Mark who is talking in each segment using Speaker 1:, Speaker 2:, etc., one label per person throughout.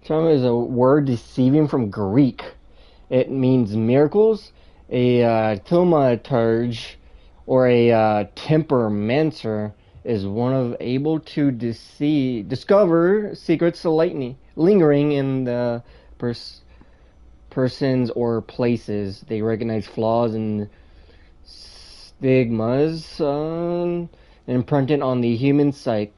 Speaker 1: Term is a word deceiving from Greek. It means miracles. A thaumaturge or a temperamentor is one of able to discover secrets lingering in the persons or places. They recognize flaws and stigmas imprinted on the human psyche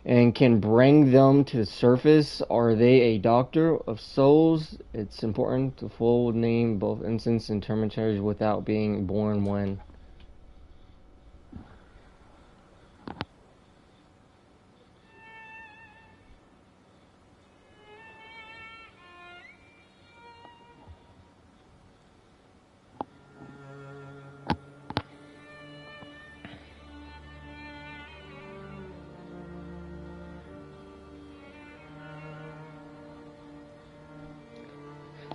Speaker 1: and can bring them to the surface. Are they a doctor of souls? It's important to full name both instance and terminators without being born one.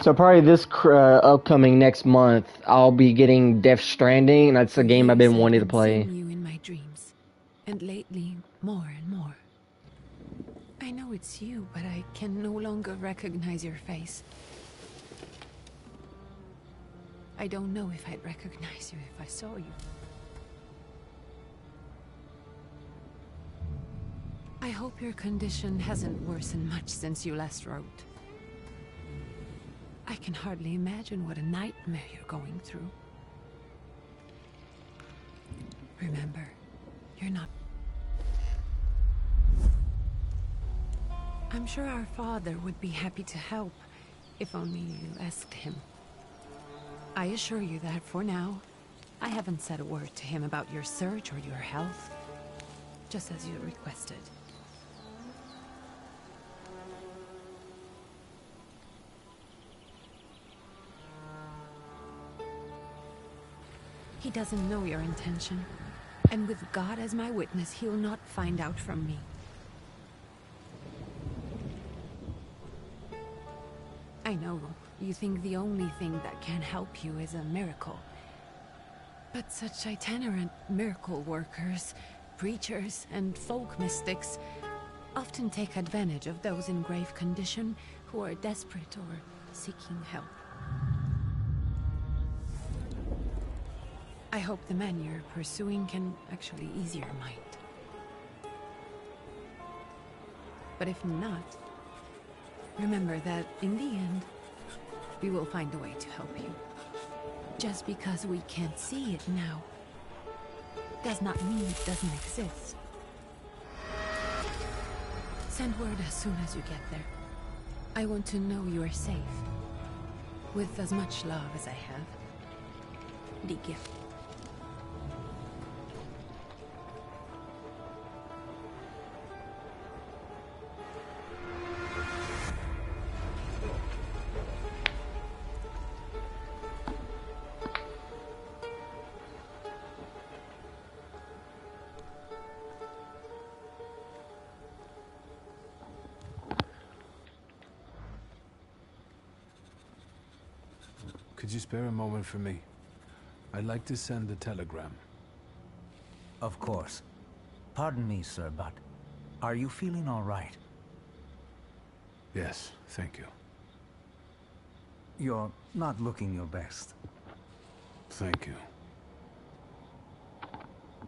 Speaker 1: So probably this upcoming next month, I'll be getting Death Stranding, and that's a game I've been wanting to play.
Speaker 2: Seeing you in my dreams, and lately more and more. I know it's you, but I can no longer recognize your face. I don't know if I'd recognize you if I saw you. I hope your condition hasn't worsened much since you last wrote. I can hardly imagine what a nightmare you're going through. Remember, you're not... I'm sure our father would be happy to help, if only you asked him. I assure you that for now, I haven't said a word to him about your search or your health, just as you requested. He doesn't know your intention, and with God as my witness, he'll not find out from me. I know, you think the only thing that can help you is a miracle. But such itinerant miracle workers, preachers, and folk mystics often take advantage of those in grave condition who are desperate or seeking help. I hope the man you're pursuing can actually ease your mind. But if not, remember that in the end, we will find a way to help you. Just because we can't see it now, does not mean it doesn't exist. Send word as soon as you get there. I want to know you are safe. With as much love as I have. Ligia.
Speaker 3: Could you spare a moment for me? I'd like to send a telegram.
Speaker 4: Of course. Pardon me, sir, but are you feeling all right?
Speaker 3: Yes, thank you.
Speaker 4: You're not looking your best.
Speaker 3: Thank you.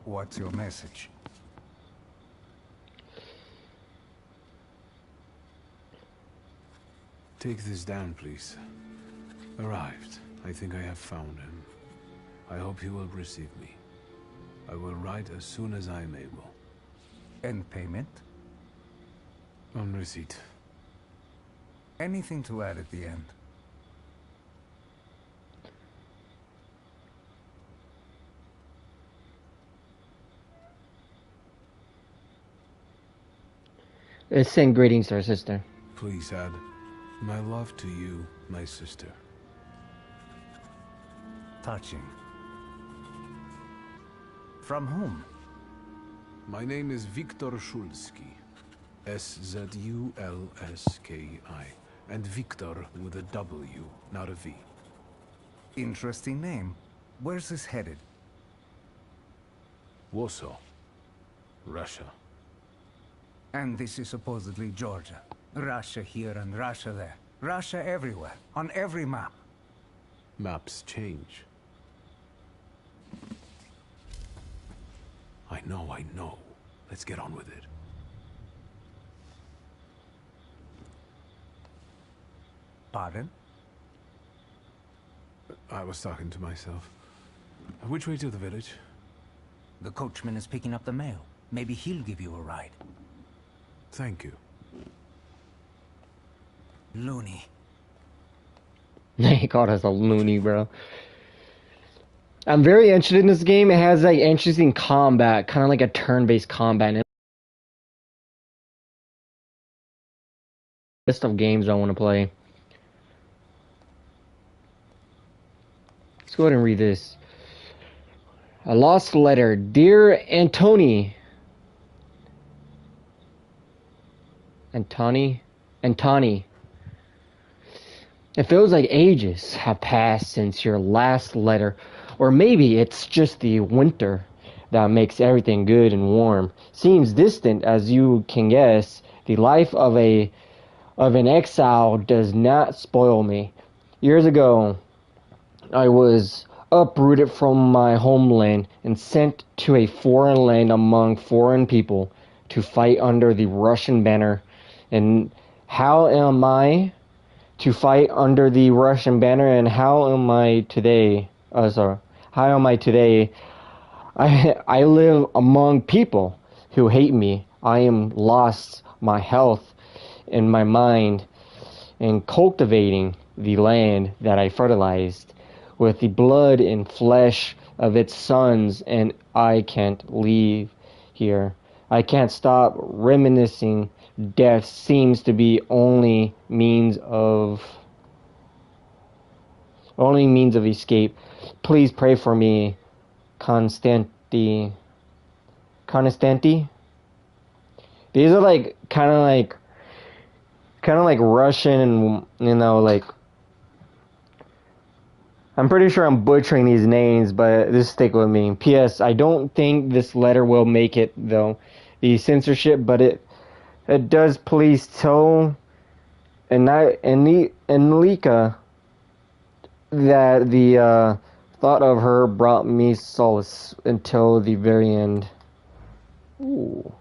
Speaker 4: What's your message?
Speaker 3: Take this down, please. Arrived. I think I have found him. I hope he will receive me. I will write as soon as I am able.
Speaker 4: And payment?
Speaker 3: On receipt.
Speaker 4: Anything to add at the end?
Speaker 1: Send greetings to our sister.
Speaker 3: Please add, my love to you, my sister.
Speaker 4: Touching. From whom?
Speaker 3: My name is Viktor Szulski. S-Z-U-L-S-K-I. And Viktor with a W, not a V.
Speaker 4: Interesting name. Where's this headed?
Speaker 3: Warsaw. Russia.
Speaker 4: And this is supposedly Georgia. Russia here and Russia there. Russia everywhere, on every map.
Speaker 3: Maps change. I know. Let's get on with it.
Speaker 4: Pardon?
Speaker 3: I was talking to myself. Which way to the village?
Speaker 4: The coachman is picking up the mail. Maybe he'll give you a ride.
Speaker 3: Thank you.
Speaker 4: Loony.
Speaker 1: He called us a loony, bro. I'm very interested in this game. It has like interesting combat, kind of like a turn-based combat. And list of games I want to play. Let's go ahead and read this. A lost letter. Dear Antoni. Antoni. It feels like ages have passed since your last letter. Or maybe it's just the winter that makes everything good and warm. Seems distant as you can guess. The life of an exile does not spoil me. Years ago, I was uprooted from my homeland and sent to a foreign land among foreign people to fight under the Russian banner. And how am I to fight under the Russian banner, and how am I today? How am I today? I live among people who hate me. I am lost my health and my mind in cultivating the land that I fertilized with the blood and flesh of its sons, and I can't leave here. I can't stop reminiscing. Death seems to be only means of escape. Please pray for me, Constanti. These are like kind of like Russian, and like I'm pretty sure I'm butchering these names, but just stick with me. P.S. I don't think this letter will make it though. The censorship, but it does please tell Enlika that the thought of her brought me solace until the very end. Ooh.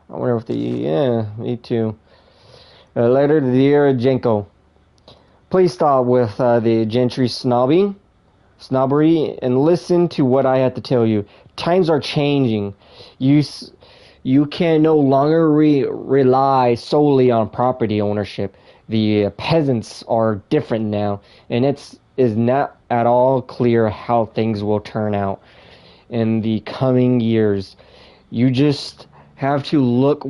Speaker 1: I wonder if me too. A letter to dear Jenko. Please stop with the gentry snobbery and listen to what I have to tell you. Times are changing. You can no longer rely solely on property ownership. The peasants are different now, and it is not at all clear how things will turn out in the coming years. You just have to look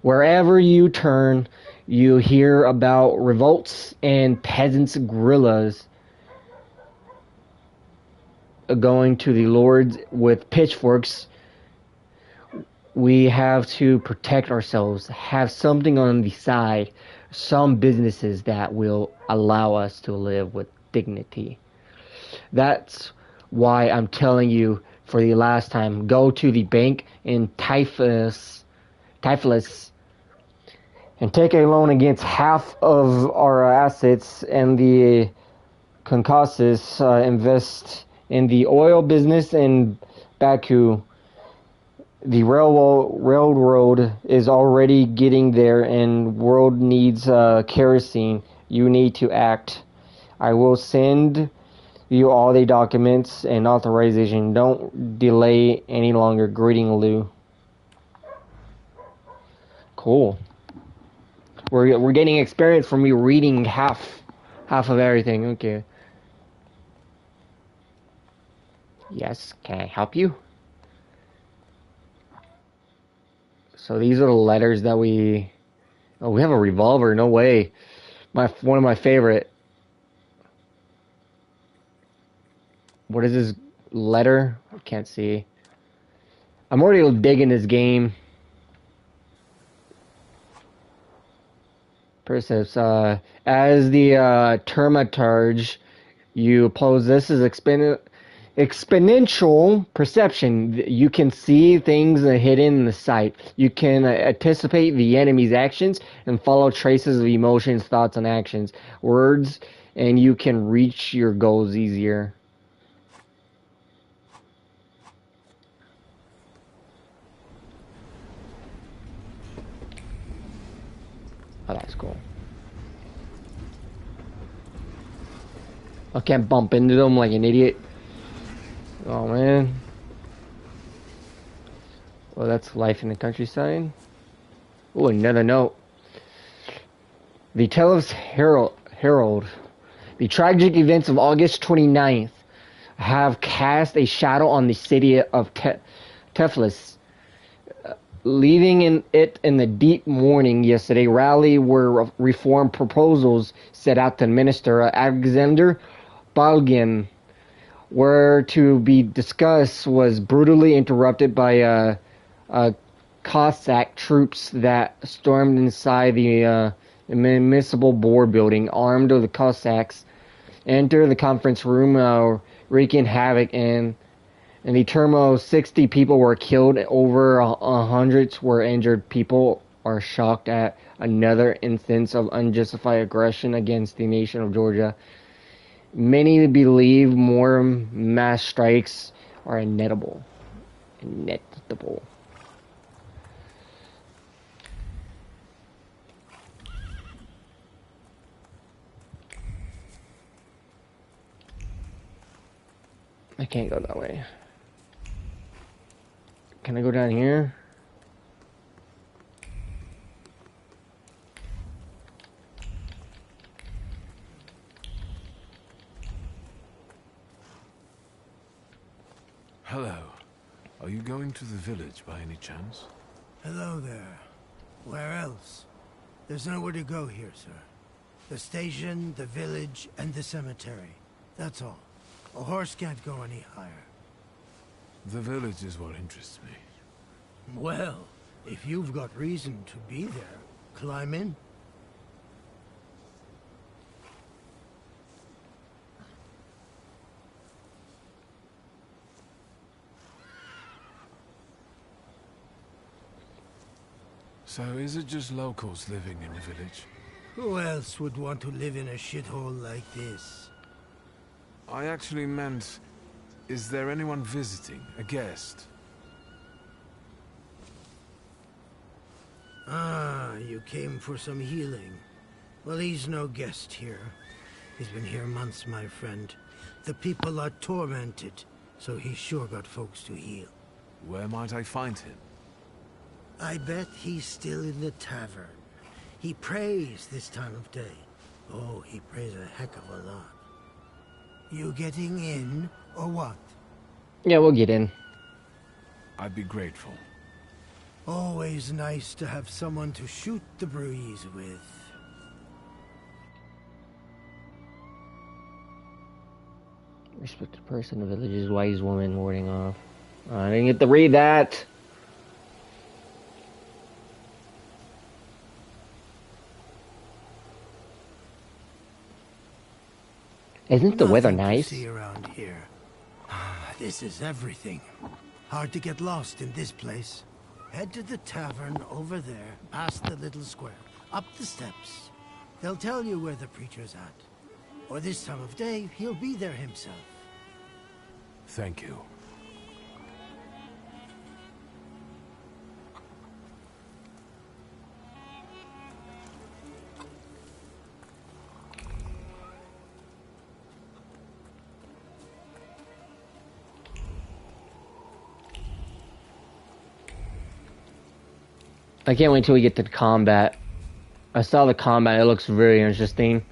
Speaker 1: wherever you turn. You hear about revolts and peasants' guerrillas going to the lords with pitchforks. We have to protect ourselves, have something on the side, some businesses that will allow us to live with dignity. That's why I'm telling you for the last time, go to the bank in Typhus and take a loan against half of our assets, and the Caucasus invest in the oil business in Baku. The railroad is already getting there, and world needs kerosene. You need to act. I will send you all the documents and authorization. Don't delay any longer. Greeting, Lou. Cool. We're getting experience from me reading half of everything. Okay. Yes, can I help you? So these are the letters that we... Oh, we have a revolver. No way. One of my favorite. What is this letter? I can't see. I'm already digging this game. Perseus, as the Thaumaturge, you oppose this is Exponential perception. You can see things hidden in the sight. You can anticipate the enemy's actions and follow traces of emotions, thoughts, and actions. Words, and you can reach your goals easier. Oh, that's cool. I can't bump into them like an idiot. Oh, man. Well, that's life in the countryside. Oh, another note. The Tellus Herald. The tragic events of August 29th have cast a shadow on the city of Teflis. Leaving it in the deep mourning yesterday, rally where reform proposals set out to minister Alexander Balgin were to be discussed was brutally interrupted by Cossack troops that stormed inside the municipal board building. Armed of the Cossacks entered the conference room, wreaking havoc, and in the turmoil, 60 people were killed, over hundreds were injured. People are shocked at another instance of unjustified aggression against the nation of Georgia. Many believe more mass strikes are inevitable. I can't go that way. Can I go down here?
Speaker 3: Hello. Are you going to the village by any chance?
Speaker 5: Hello there. Where else? There's nowhere to go here, sir. The station, the village, and the cemetery. That's all. A horse can't go any higher.
Speaker 3: The village is what interests me.
Speaker 5: Well, if you've got reason to be there, climb in.
Speaker 3: So is it just locals living in the village?
Speaker 5: Who else would want to live in a shithole like this?
Speaker 3: I actually meant, is there anyone visiting? A guest?
Speaker 5: Ah, you came for some healing. Well, he's no guest here. He's been here months, my friend. The people are tormented, so he's sure got folks to heal.
Speaker 3: Where might I find him?
Speaker 5: I bet he's still in the tavern. He prays this time of day. Oh, he prays a heck of a lot. You getting in, or what?
Speaker 1: Yeah, we'll get in.
Speaker 3: I'd be grateful.
Speaker 5: Always nice to have someone to shoot the breeze with.
Speaker 1: Respected person, the village's wise woman warding off. I didn't get to read that. Isn't the weather
Speaker 5: Nothing to
Speaker 1: nice?
Speaker 5: see around here. This is everything. Hard to get lost in this place. Head to the tavern over there, past the little square, up the steps. They'll tell you where the preacher's at. Or this time of day, he'll be there himself.
Speaker 3: Thank you.
Speaker 1: I can't wait till we get to the combat. I saw the combat, it looks very interesting.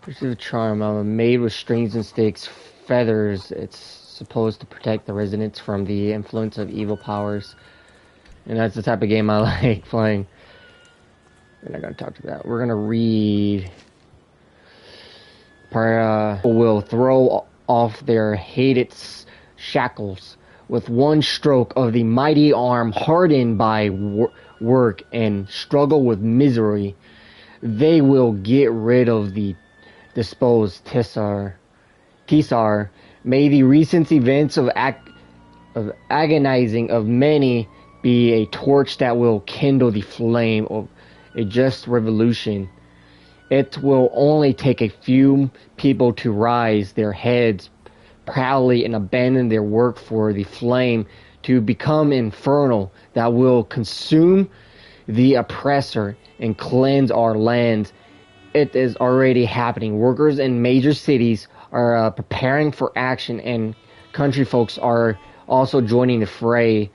Speaker 1: This is a charm. Made with strings and sticks, feathers. It's supposed to protect the residents from the influence of evil powers. And that's the type of game I like playing. We're not going to talk to that. We're going to read. Will throw off their hated shackles with one stroke of the mighty arm hardened by work and struggle with misery, they will get rid of the disposed Tisar. May the recent events of agonizing of many be a torch that will kindle the flame of a just revolution. It will only take a few people to raise their heads proudly and abandon their work for the flame to become infernal that will consume the oppressor and cleanse our lands. It is already happening. Workers in major cities are preparing for action, and country folks are also joining the fray.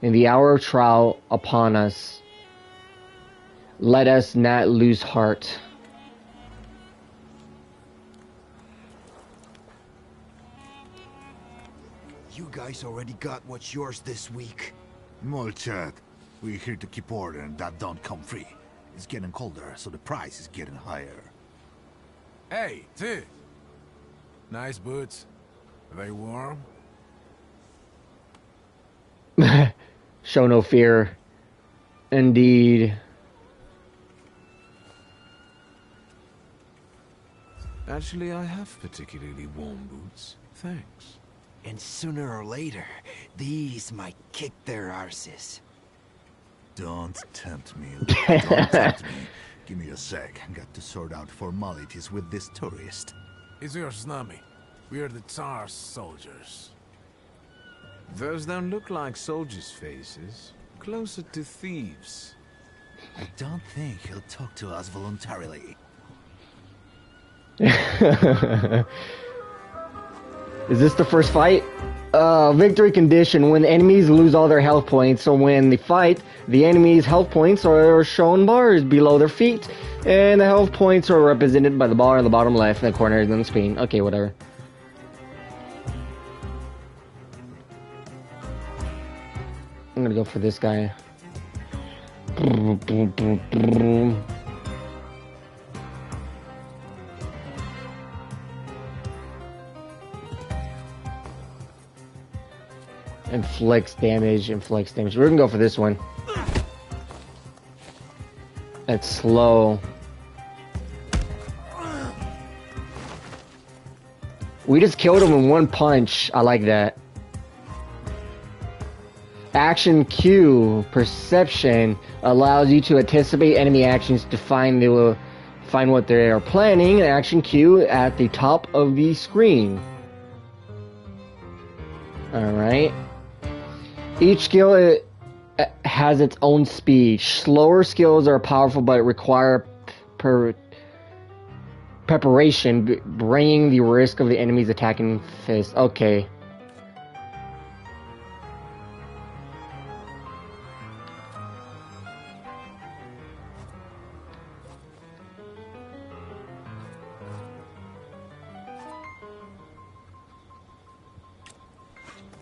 Speaker 1: In the hour of trial upon us, let us not lose heart.
Speaker 6: You guys already got what's yours this week.
Speaker 7: Molchat, we're here to keep order and that don't come free. It's getting colder, so the price is getting higher.
Speaker 3: Hey, T. Nice boots. Are they warm?
Speaker 1: Show no fear. Indeed.
Speaker 3: Actually, I have particularly warm boots. Thanks.
Speaker 6: And sooner or later, these might kick their arses.
Speaker 7: Don't tempt me. Don't tempt me. Give me a sec. I got to sort out formalities with this tourist.
Speaker 3: It's your snummy. We are the Tsar's soldiers. Those don't look like soldiers' faces. Closer to thieves.
Speaker 7: I don't think he'll talk to us voluntarily.
Speaker 1: Is this the first fight? Victory condition when enemies lose all their health points. So when they fight, the enemy's health points are shown bars below their feet, and the health points are represented by the bar in the bottom left in the corner of the screen. Okay, whatever. I'm gonna go for this guy. Inflicts damage. We're gonna go for this one. It's slow. We just killed him in one punch. I like that. Action Q, perception, allows you to anticipate enemy actions to find what they are planning. Action Q at the top of the screen. Alright. Each skill has its own speed. Slower skills are powerful but require preparation, bringing the risk of the enemy's attacking fist. Okay.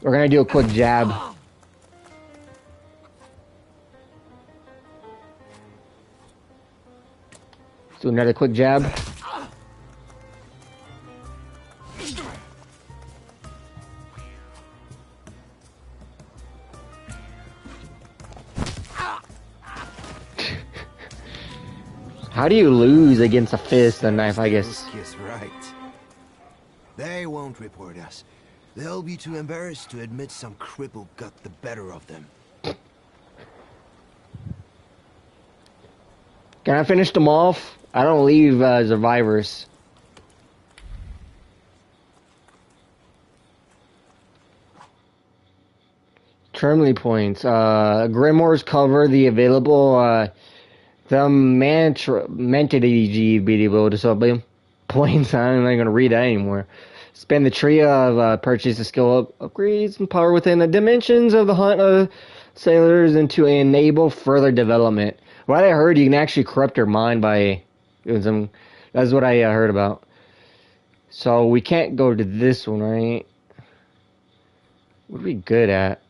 Speaker 1: We're gonna do a quick jab. Do another quick jab. How do you lose against a fist and knife, I guess?
Speaker 6: Yes, right. They won't report us. They'll be too embarrassed to admit some cripple got the better of them.
Speaker 1: Can I finish them off? I don't leave survivors. Terminally points. Grimoires cover the available Thaumaturge ability, so points. I'm not gonna read that anymore. Spend the tree of purchase the skill upgrades and power within the dimensions of the hunt of sailors and to enable further development. What I heard, you can actually corrupt their mind by doing some. That's what I heard about. So we can't go to this one, right? What are we good at?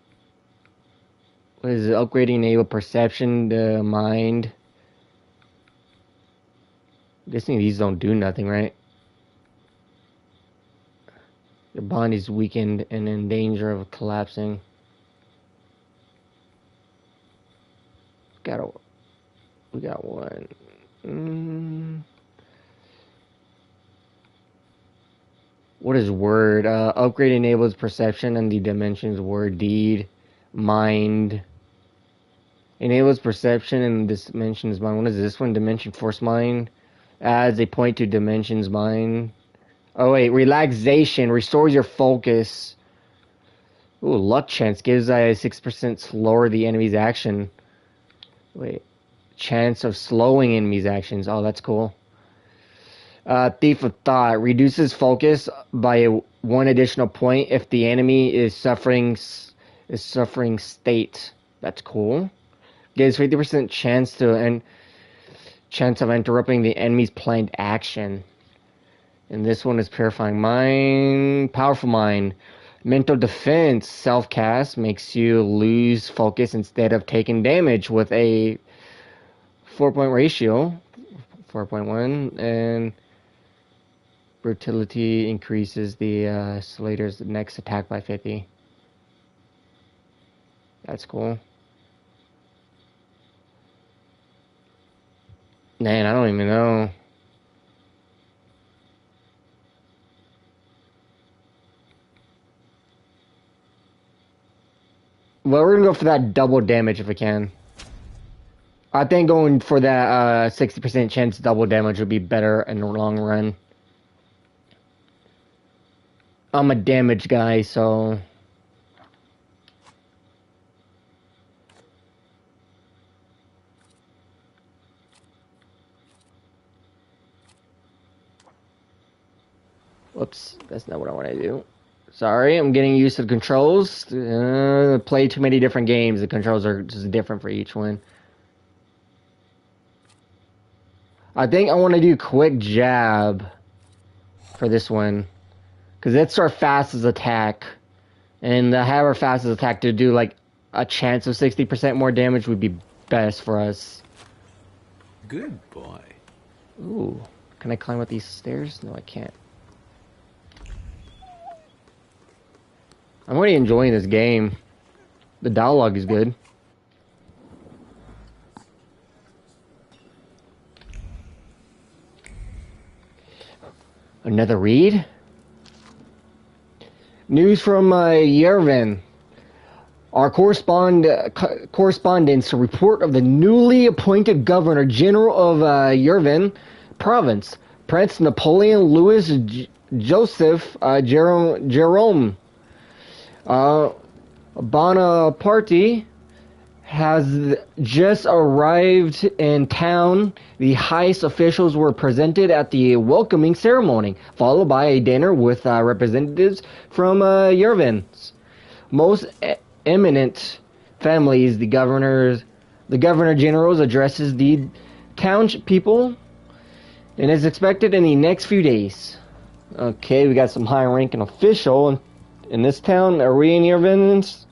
Speaker 1: What is it? Upgrading enable perception, the mind. I'm guessing these don't do nothing, right? Your bond is weakened and in danger of collapsing. We got one. What is word? Upgrade enables perception and the dimensions word, deed, mind. Enables perception and dimensions mind. What is this one? Dimension force mind. Adds a point to dimensions mind. Oh wait, relaxation restores your focus. Ooh, luck chance gives a 6% slower the enemy's action. Wait, chance of slowing enemies' actions. Oh, that's cool. Thief of Thought reduces focus by one additional point if the enemy is suffering state. That's cool. Gives 50% chance of interrupting the enemy's planned action. And this one is Purifying Mind, Powerful Mind. Mental Defense, self-cast, makes you lose focus instead of taking damage with a 4-point ratio, 4.1, and Brutality increases the Slater's next attack by 50. That's cool. Man, I don't even know. Well, we're gonna go for that double damage if we can. I think going for that 60% chance double damage would be better in the long run. I'm a damage guy, so... Whoops, that's not what I want to do. Sorry, I'm getting used to the controls. Play too many different games. The controls are just different for each one. I think I want to do quick jab for this one. Because it's our fastest attack. And to have our fastest attack to do like a chance of 60% more damage would be best for us.
Speaker 3: Good boy.
Speaker 1: Ooh. Can I climb up these stairs? No, I can't. I'm really enjoying this game. The dialogue is good. Another read? News from Yerevan. Our correspondence report of the newly appointed Governor General of Yerevan Province, Prince Napoleon Louis Joseph Jerome Bonaparte has just arrived in town. The highest officials were presented at the welcoming ceremony, followed by a dinner with representatives from Yerevan's most eminent families. The governor general addresses the township people and is expected in the next few days. Okay, we got some high-ranking official in this town. Are we in Yerevan?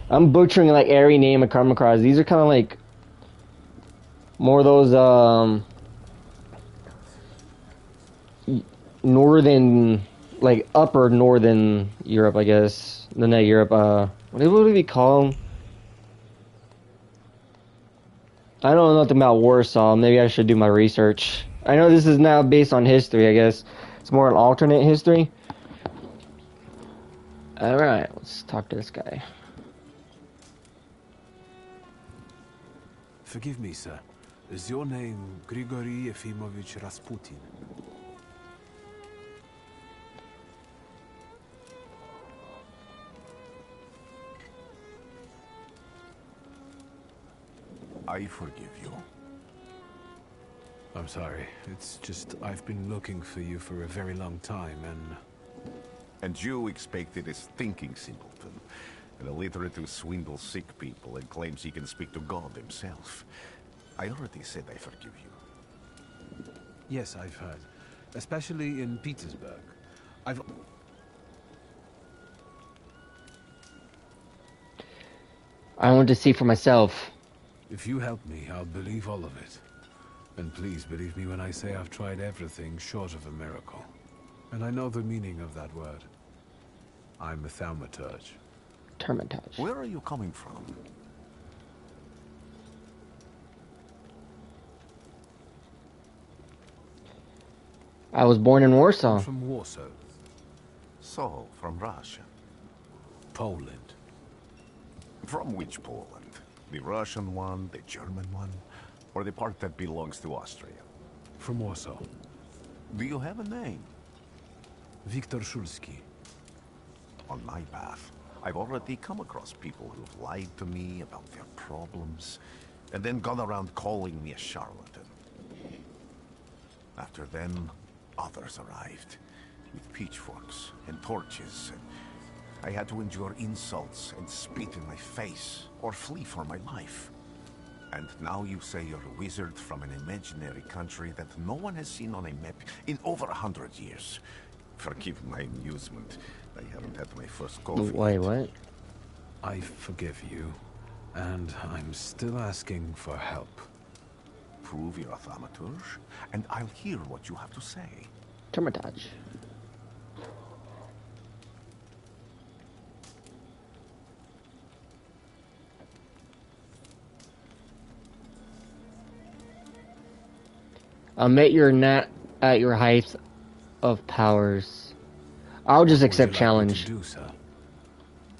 Speaker 1: I'm butchering like every name I come across. These are kind of like more of those northern, like upper northern Europe, I guess. Not Europe. What do we call them? I don't know nothing about Warsaw. Maybe I should do my research. I know this is now based on history. I guess it's more an alternate history. All right, let's talk to this guy.
Speaker 3: Forgive me, sir. Is your name Grigory Efimovich Rasputin?
Speaker 7: I forgive you.
Speaker 3: I'm sorry. It's just I've been looking for you for a very long time,
Speaker 7: And you expected a thinking simpleton, an illiterate who swindles sick people and claims he can speak to God himself. I already said I forgive you.
Speaker 3: Yes, I've heard. Especially in Petersburg.
Speaker 1: I want to see for myself.
Speaker 3: If you help me, I'll believe all of it. And please believe me when I say I've tried everything short of a miracle. And I know the meaning of that word. I'm a thaumaturge.
Speaker 1: Thaumaturge.
Speaker 7: Where are you coming from?
Speaker 1: I was born in Warsaw.
Speaker 3: I'm from Warsaw.
Speaker 7: So, from Russia.
Speaker 3: Poland.
Speaker 7: From which Poland? The Russian one, the German one, or the part that belongs to Austria?
Speaker 3: From Warsaw.
Speaker 7: Do you have a name?
Speaker 3: Viktor Szulski.
Speaker 7: On my path, I've already come across people who've lied to me about their problems, and then gone around calling me a charlatan. After them, others arrived, with pitchforks and torches, and I had to endure insults and spit in my face, or flee for my life. And now you say you're a wizard from an imaginary country that no one has seen on a map in over 100 years. Forgive my amusement. I haven't had my first coffee
Speaker 1: Wait,
Speaker 7: yet.
Speaker 1: what?
Speaker 3: I forgive you, and I'm still asking for help.
Speaker 7: Prove you're a Thaumaturge, and I'll hear what you have to say.
Speaker 1: Thaumaturge. Admit you're not at your height of powers. I'll just accept challenge.
Speaker 3: Do, sir?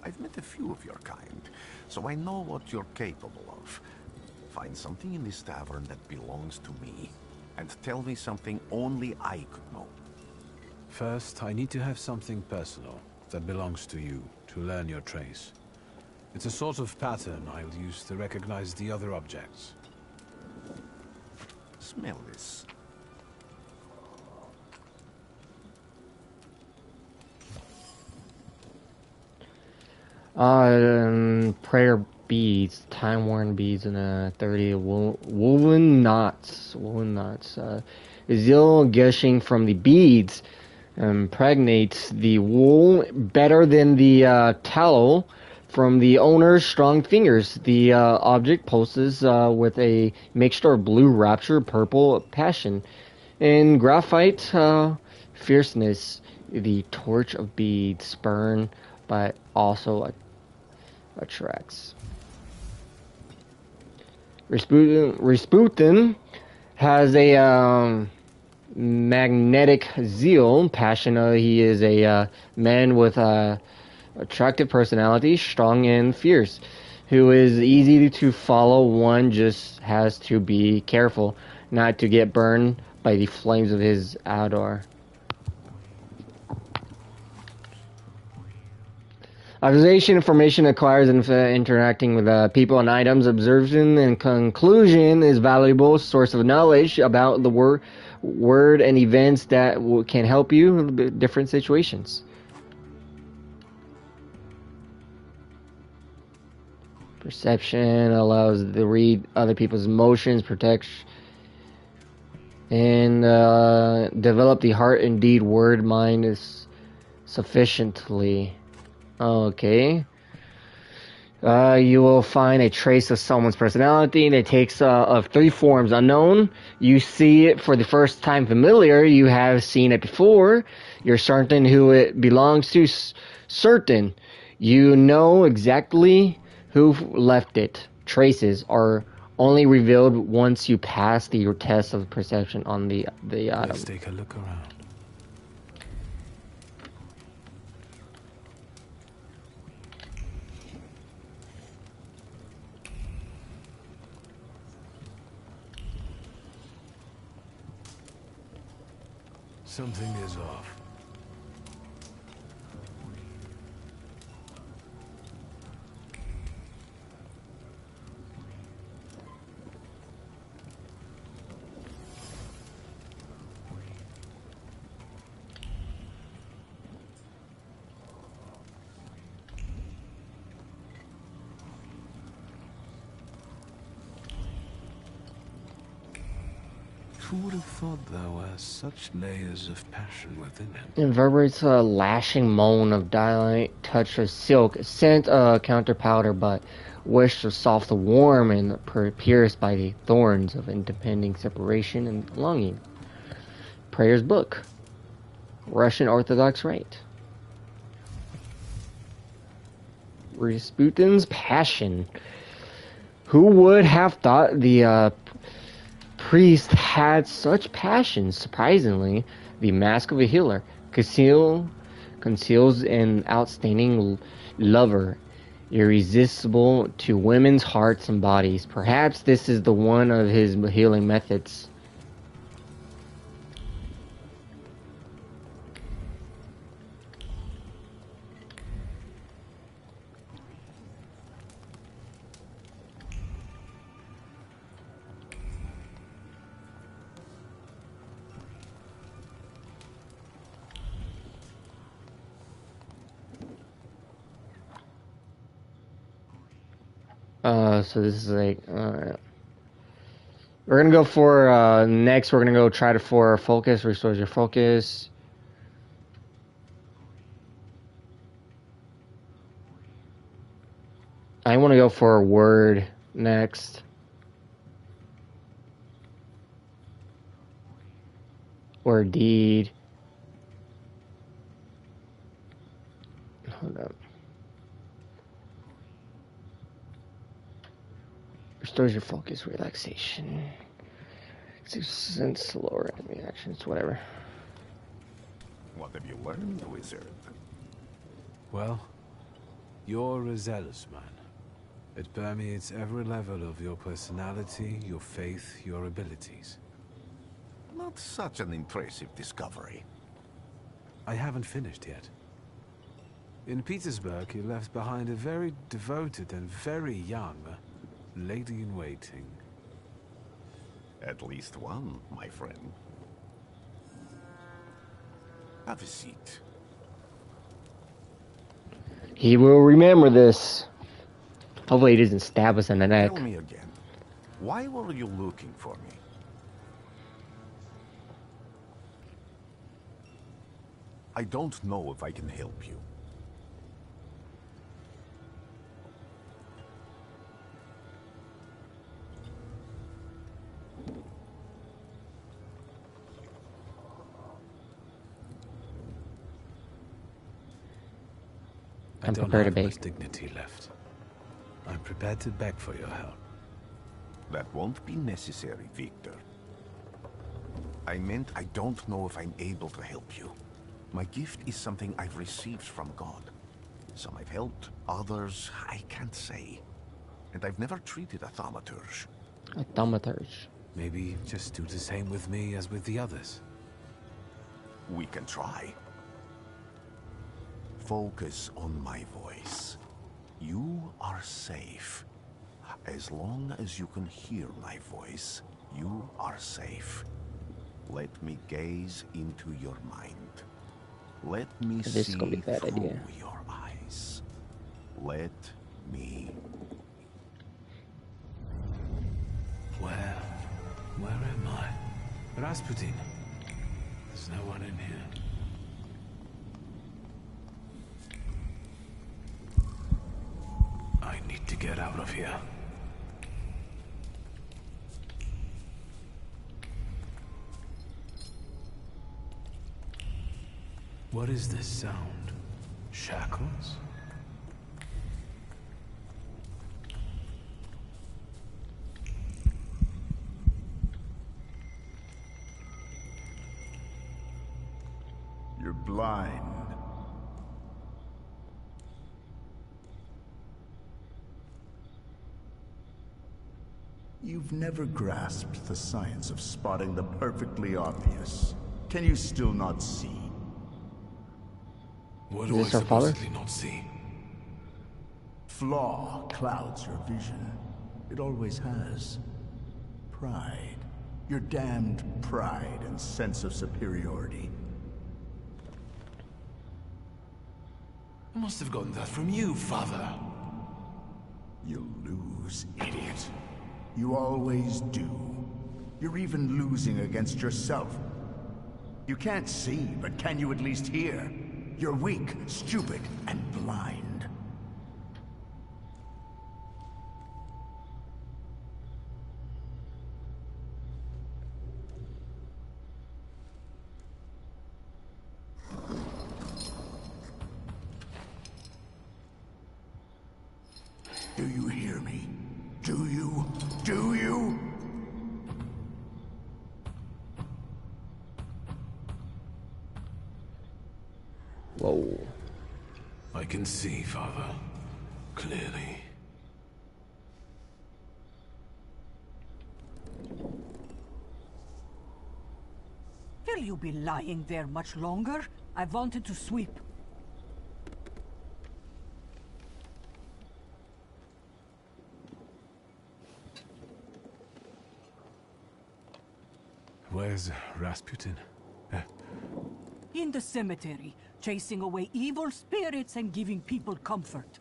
Speaker 7: I've met a few of your kind, so I know what you're capable of. Find something in this tavern that belongs to me, and tell me something only I could know.
Speaker 3: First, I need to have something personal that belongs to you to learn your trace. It's a sort of pattern I'll use to recognize the other objects.
Speaker 7: Smell this.
Speaker 1: Prayer beads, time-worn beads, and 30 woven knots. Zeal gushing from the beads impregnates the wool better than the tallow from the owner's strong fingers. The object pulses with a mixture of blue rapture, purple passion, and graphite fierceness. The torch of beads burn, but also attracts. Rasputin has a magnetic zeal, passion. He is a man with a attractive personality, strong and fierce, who is easy to follow. One just has to be careful not to get burned by the flames of his ardor. Observation information acquires in interacting with people and items. Observation and conclusion is valuable source of knowledge about the word and events that can help you in different situations. Perception allows to read other people's emotions, protect and develop the heart and deed word mind is sufficiently. Okay. You will find a trace of someone's personality, and it takes of three forms. Unknown, you see it for the first time. Familiar, you have seen it before. You're certain who it belongs to. Certain, you know exactly who left it. Traces are only revealed once you pass the test of perception on the item.
Speaker 3: Let's take a look around. Something is off. Who would have thought there were such layers of passion within him?
Speaker 1: It vibrates a lashing moan of daylight, touch of silk, scent counter powder, but wish of soft, warm, and pierced by the thorns of impending separation and longing. Prayer's book. Russian Orthodox Rite. Rasputin's Passion. Who would have thought the priest had such passion? Surprisingly, the Mask of a Healer conceals an outstanding lover, irresistible to women's hearts and bodies. Perhaps this is the one of his healing methods. So this is like, we're gonna go for, next we're gonna go try to for focus, restores your focus. I want to go for a word next. Or deed. Hold up. Restores your focus, relaxation. 6% slower reactions, whatever.
Speaker 7: What have you learned, wizard?
Speaker 3: Well, you're a zealous man. It permeates every level of your personality, your faith, your abilities.
Speaker 7: Not such an impressive discovery.
Speaker 3: I haven't finished yet. In Petersburg, he left behind a very devoted and very young lady-in-waiting.
Speaker 7: At least one, my friend. Have a seat.
Speaker 1: He will remember this. Hopefully he doesn't stab us in the neck.
Speaker 7: Tell me again, why were you looking for me? I don't know if I can help you.
Speaker 1: I'm
Speaker 3: I don't
Speaker 1: prepared to
Speaker 3: have
Speaker 1: beg.
Speaker 3: much dignity left. I'm prepared to beg for your help.
Speaker 7: That won't be necessary, Victor. I meant I don't know if I'm able to help you. My gift is something I've received from God. Some I've helped, others I can't say. And I've never treated a thaumaturge.
Speaker 1: A thaumaturge.
Speaker 3: Maybe just do the same with me as with the others.
Speaker 7: We can try. Focus on my voice. You are safe. As long as you can hear my voice, you are safe. Let me gaze into your mind. Let me
Speaker 1: This is
Speaker 7: see
Speaker 1: gonna be a bad
Speaker 7: through
Speaker 1: idea.
Speaker 7: your eyes. Let me...
Speaker 3: Where am I? Rasputin. There's no one in here. I need to get out of here. What is this sound? Shackles?
Speaker 8: You're blind. You've never grasped the science of spotting the perfectly obvious. Can you still not see?
Speaker 3: What
Speaker 1: Is
Speaker 3: do I
Speaker 1: this our father?
Speaker 3: supposedly not see?
Speaker 8: Flaw clouds your vision. It always has. Pride. Your damned pride and sense of superiority.
Speaker 3: I must have gotten that from you, Father.
Speaker 8: You'll lose, idiot. You always do. You're even losing against yourself. You can't see, but can you at least hear? You're weak, stupid, and blind.
Speaker 1: Whoa.
Speaker 3: I can see, Father. Clearly.
Speaker 9: Will you be lying there much longer? I wanted to sweep.
Speaker 3: Where's Rasputin?
Speaker 9: In the cemetery, chasing away evil spirits and giving people comfort.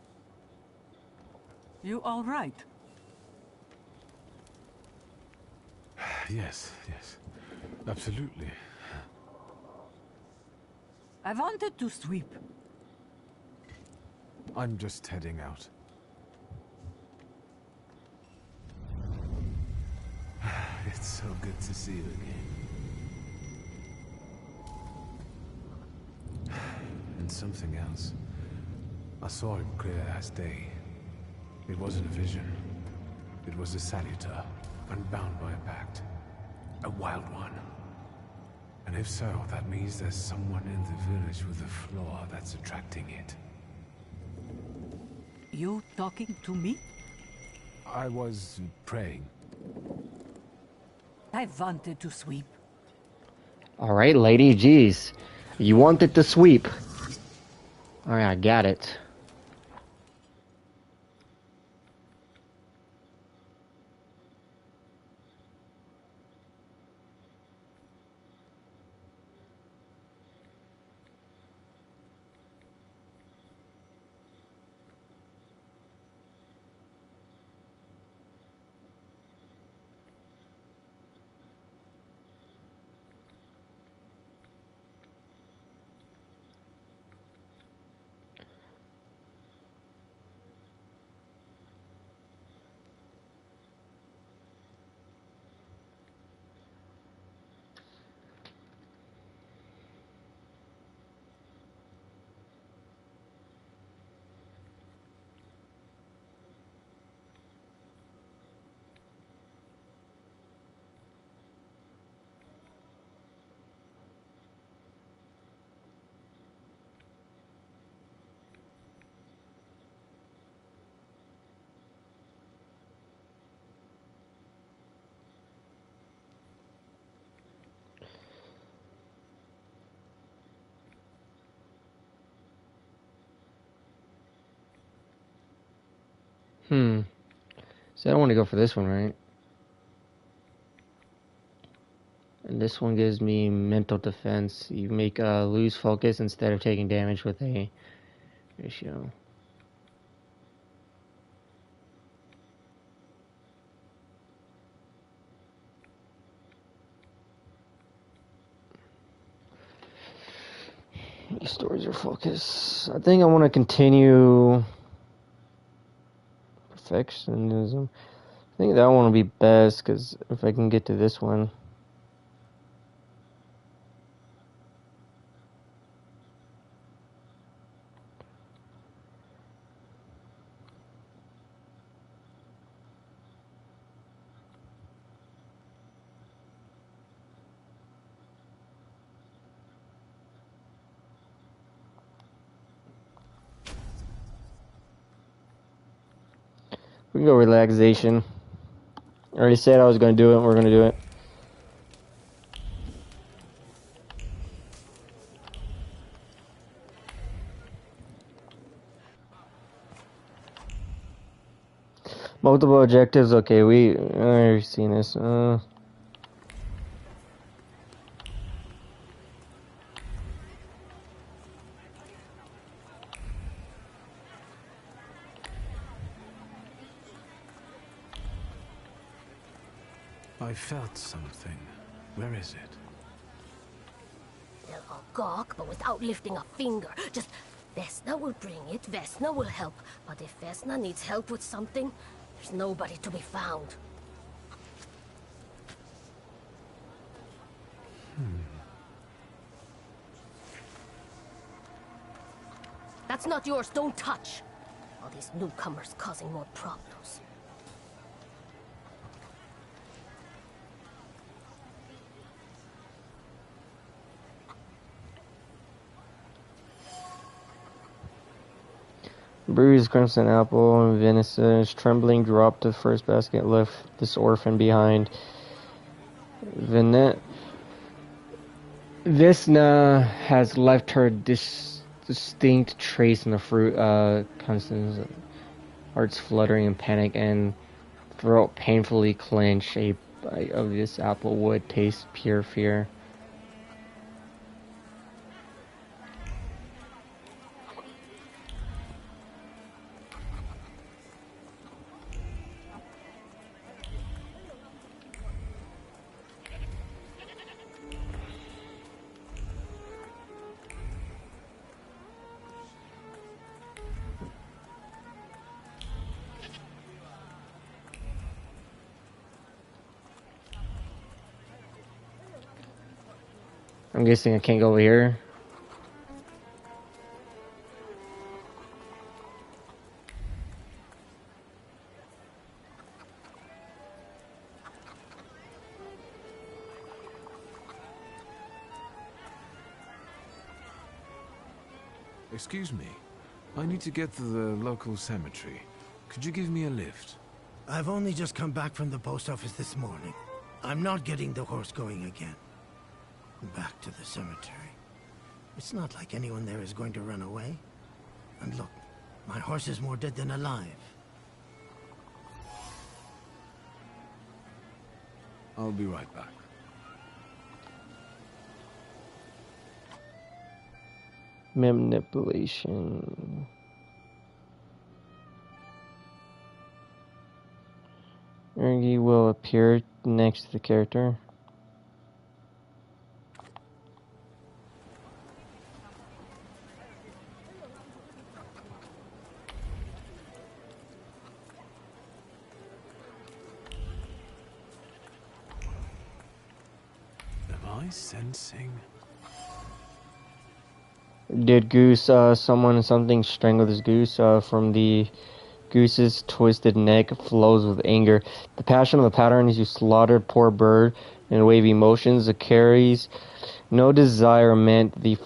Speaker 9: You all right?
Speaker 3: Yes, absolutely.
Speaker 9: I wanted to sweep.
Speaker 3: I'm just heading out. It's so good to see you again. And something else. I saw it clear as day. It wasn't a vision. It was a saluter, unbound by a pact. A wild one. And if so, that means there's someone in the village with a flaw that's attracting it.
Speaker 9: You talking to me?
Speaker 3: I was praying.
Speaker 9: I wanted to sweep.
Speaker 1: Alright, lady, jeez. You wanted to sweep. Alright, I got it. So I don't want to go for this one, right? And this one gives me mental defense. You make lose focus instead of taking damage with a ratio. Restores your focus. I think I want to continue perfectionism. I think that one will be best because if I can get to this one. We can go relaxation. I already said I was going to do it. We're going to do it. Multiple objectives. Okay, I've seen this.
Speaker 3: I felt something. Where is it?
Speaker 10: They'll all gawk, but without lifting a finger. Just, Vesna will bring it, Vesna will help. But if Vesna needs help with something, there's nobody to be found. That's not yours, don't touch. All these newcomers causing more problems.
Speaker 1: Bruised crimson apple and Venice's trembling dropped the first basket, left this orphan behind. Vesna has left her distinct trace in the fruit. Constance, hearts fluttering in panic and throat painfully clenched. A bite of this apple would taste pure fear. I'm guessing I can't go over here.
Speaker 3: Excuse me. I need to get to the local cemetery. Could you give me a lift?
Speaker 5: I've only just come back from the post office this morning. I'm not getting the horse going again. Back to the cemetery. It's not like anyone there is going to run away. And look, my horse is more dead than alive.
Speaker 3: I'll be right back.
Speaker 1: Manipulation. Ergi will appear next to the character.
Speaker 3: Am I sensing?
Speaker 1: Did Goose, something strangled this goose, from the goose's twisted neck flows with anger. The passion of the pattern is you slaughtered poor bird in wavy motions. It carries no desire meant the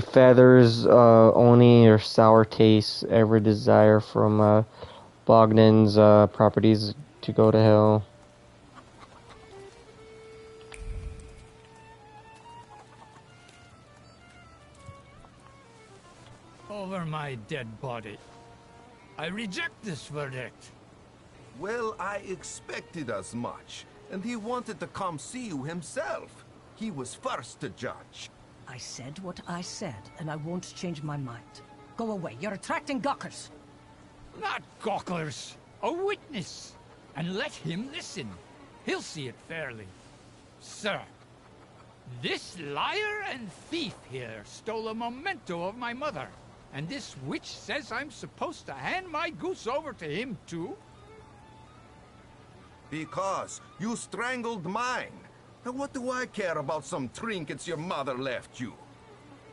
Speaker 1: feathers, only or sour taste, ever desire from, Bogdan's, properties to go to hell.
Speaker 11: Over my dead body. I reject this verdict.
Speaker 7: Well, I expected as much, and he wanted to come see you himself. He was first to judge.
Speaker 9: I said what I said, and I won't change my mind. Go away, you're attracting gawkers.
Speaker 11: Not gawkers, a witness. And let him listen. He'll see it fairly. Sir, this liar and thief here stole a memento of my mother. And this witch says I'm supposed to hand my goose over to him too?
Speaker 7: Because you strangled mine. Now what do I care about some trinkets your mother left you?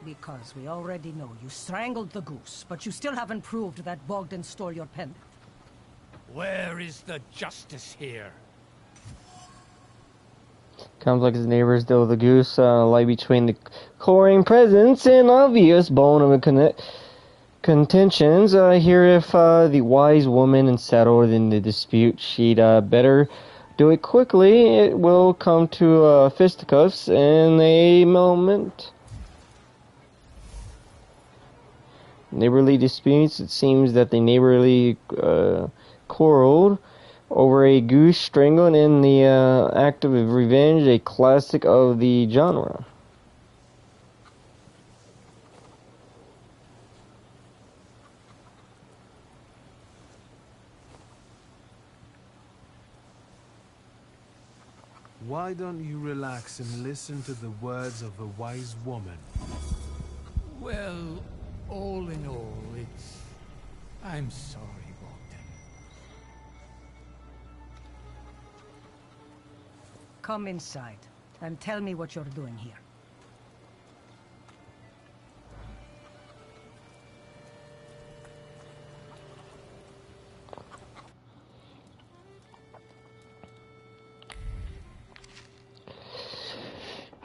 Speaker 9: Because we already know you strangled the goose, but you still haven't proved that Bogdan stole your pendant.
Speaker 11: Where is the justice here?
Speaker 1: Complex neighbors, though the goose lie between the coring presence and obvious bone of a contentions. Here, if the wise woman and settled in the dispute, she'd better do it quickly. It will come to fisticuffs in a moment. Neighborly disputes. It seems that the neighborly quarreled over a goose strangled in the act of revenge, a classic of the genre.
Speaker 3: Why don't you relax and listen to the words of a wise woman?
Speaker 11: Well, all in all, I'm sorry, Bogdan.
Speaker 9: Come inside, and tell me what you're doing here.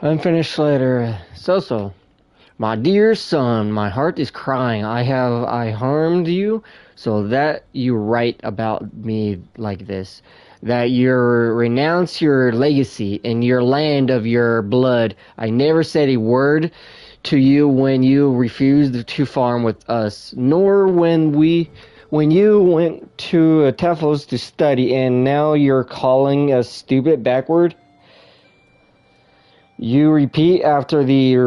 Speaker 1: Unfinished letter. So. My dear son, my heart is crying. I harmed you, so that you write about me like this. That you renounce your legacy and your land of your blood. I never said a word to you when you refused to farm with us, nor when you went to Tefos to study, and now you're calling us stupid backward. You repeat after the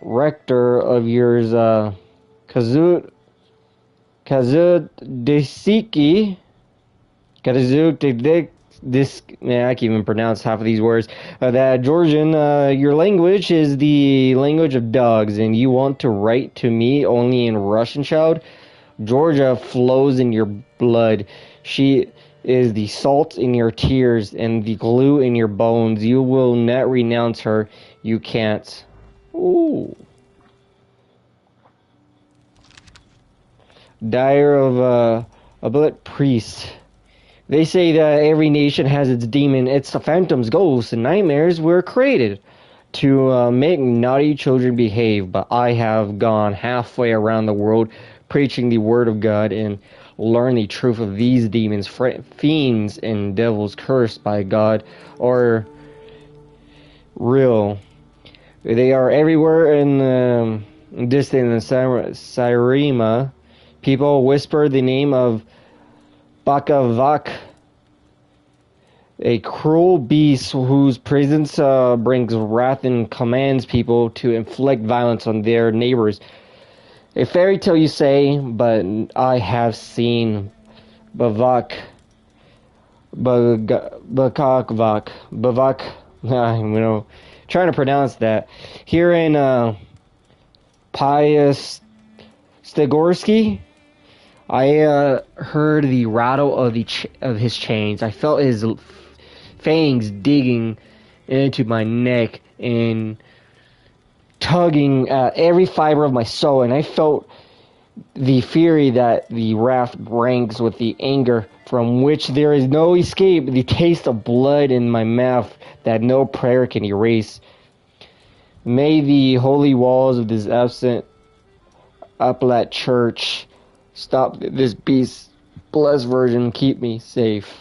Speaker 1: rector of yours, Kazudesiki, this man, I can't even pronounce half of these words. That Georgian, your language is the language of dogs, and you want to write to me only in Russian, child? Georgia flows in your blood. She is the salt in your tears and the glue in your bones. You will not renounce her. You can't. Ooh. Dire of a blood priest. They say that every nation has its demon. Its phantoms, ghosts, and nightmares were created to make naughty children behave. But I have gone halfway around the world preaching the word of God and learn the truth of these demons, fiends, and devils cursed by God are real. They are everywhere in distant in Syrima. People whisper the name of Bakavak, a cruel beast whose presence brings wrath and commands people to inflict violence on their neighbors. A fairy tale, you say, but I have seen Bavak, trying to pronounce that. Here in Pius Stegorsky, I heard the rattle of of his chains. I felt his fangs digging into my neck and tugging at every fiber of my soul, and I felt the fury that the wrath ranks with the anger from which there is no escape, the taste of blood in my mouth that no prayer can erase. May the holy walls of this absent Uplat church stop this beast. Blessed Virgin, keep me safe.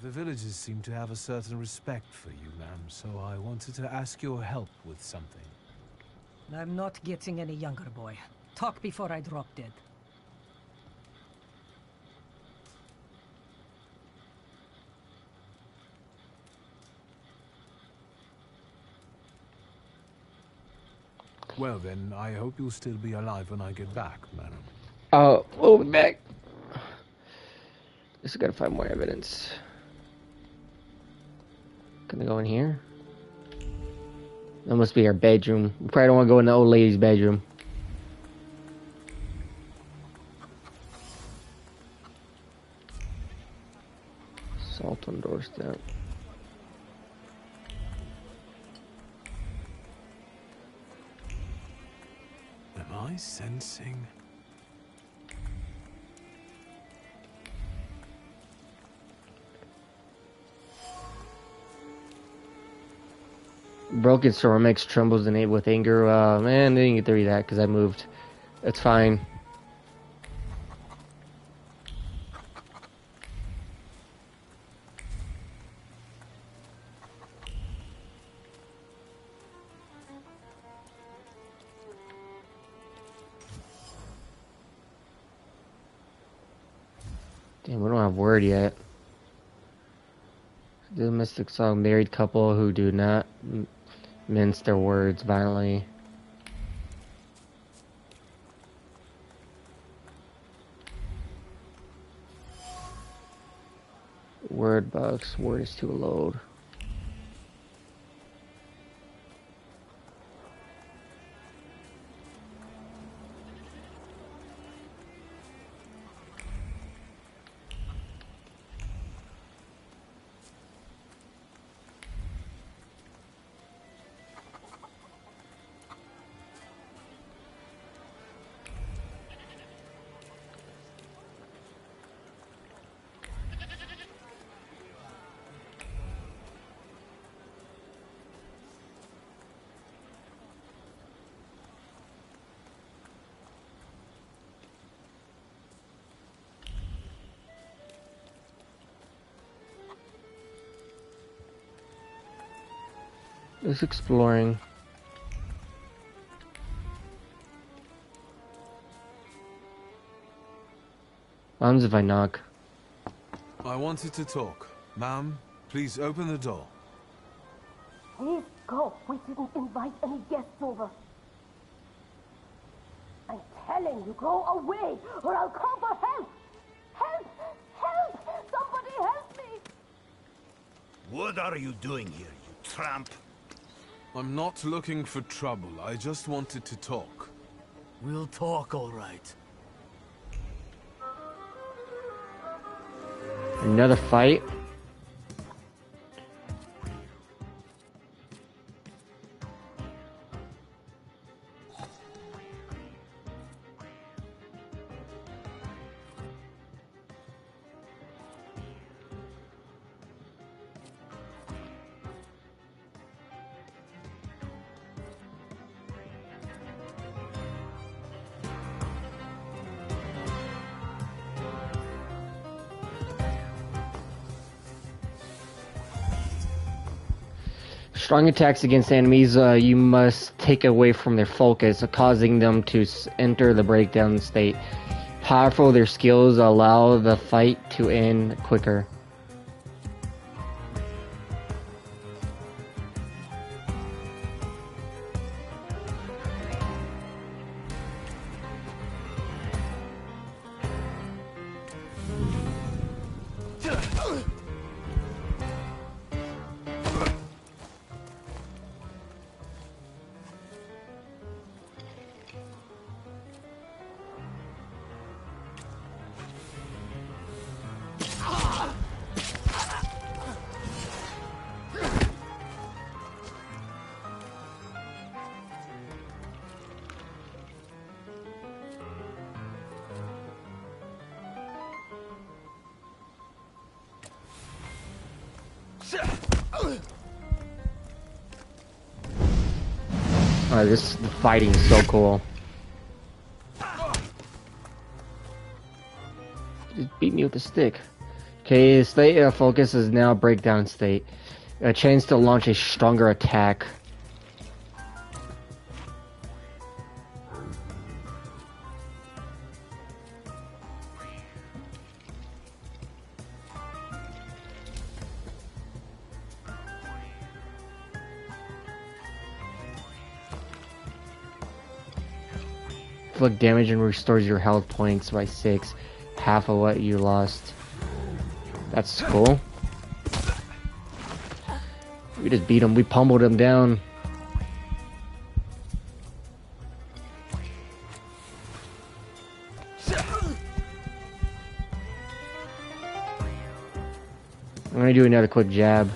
Speaker 3: The villagers seem to have a certain respect for you, ma'am, so I wanted to ask your help with something.
Speaker 9: I'm not getting any younger, boy. Talk before I drop dead.
Speaker 3: Well then, I hope you'll still be alive when I get back, madam.
Speaker 1: We'll be back. Just gotta find more evidence. Can I go in here? That must be our bedroom. We probably don't want to go in the old lady's bedroom. Salt on doorstep.
Speaker 3: Am I sensing?
Speaker 1: Broken ceramics trembles in it with anger. Man, they didn't get to read that because I moved. It's fine. Damn, we don't have word yet. The mystic song married couple who do not mince their words violently. Word box, word is too load. Just exploring. What happens if I knock?
Speaker 3: I wanted to talk. Ma'am, please open the door.
Speaker 10: Please go. We didn't invite any guests over. I'm telling you, go away, or I'll call for help. Help! Help! Somebody help me!
Speaker 6: What are you doing here, you tramp?
Speaker 3: I'm not looking for trouble. I just wanted to talk.
Speaker 5: We'll talk, all right.
Speaker 1: Another fight? Strong attacks against enemies, you must take away from their focus, causing them to enter the breakdown state. Powerful, their skills allow the fight to end quicker. This fighting is so cool. Just beat me with a stick. Okay, state of focus is now breakdown state. A chance to launch a stronger attack. Inflict damage and restores your health points by 6, half of what you lost. That's cool. We just beat him, we pummeled him down. I'm gonna do another quick jab.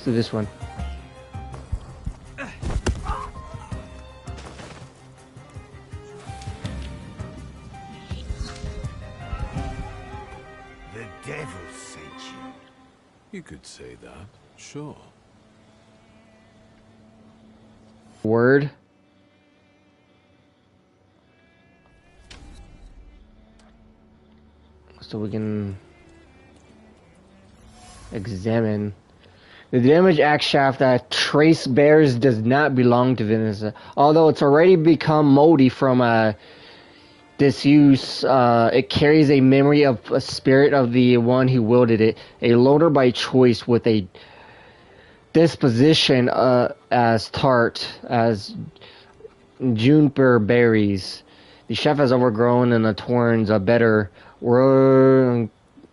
Speaker 1: So this one.
Speaker 6: The devil sent you.
Speaker 3: You could say that, sure.
Speaker 1: Word. So we can examine. The damage axe shaft that Trace bears does not belong to Vanessa. Although it's already become moldy from disuse, it carries a memory of a spirit of the one who wielded it. A loner by choice with a disposition as tart as juniper berries. The shaft has overgrown and the thorns are better.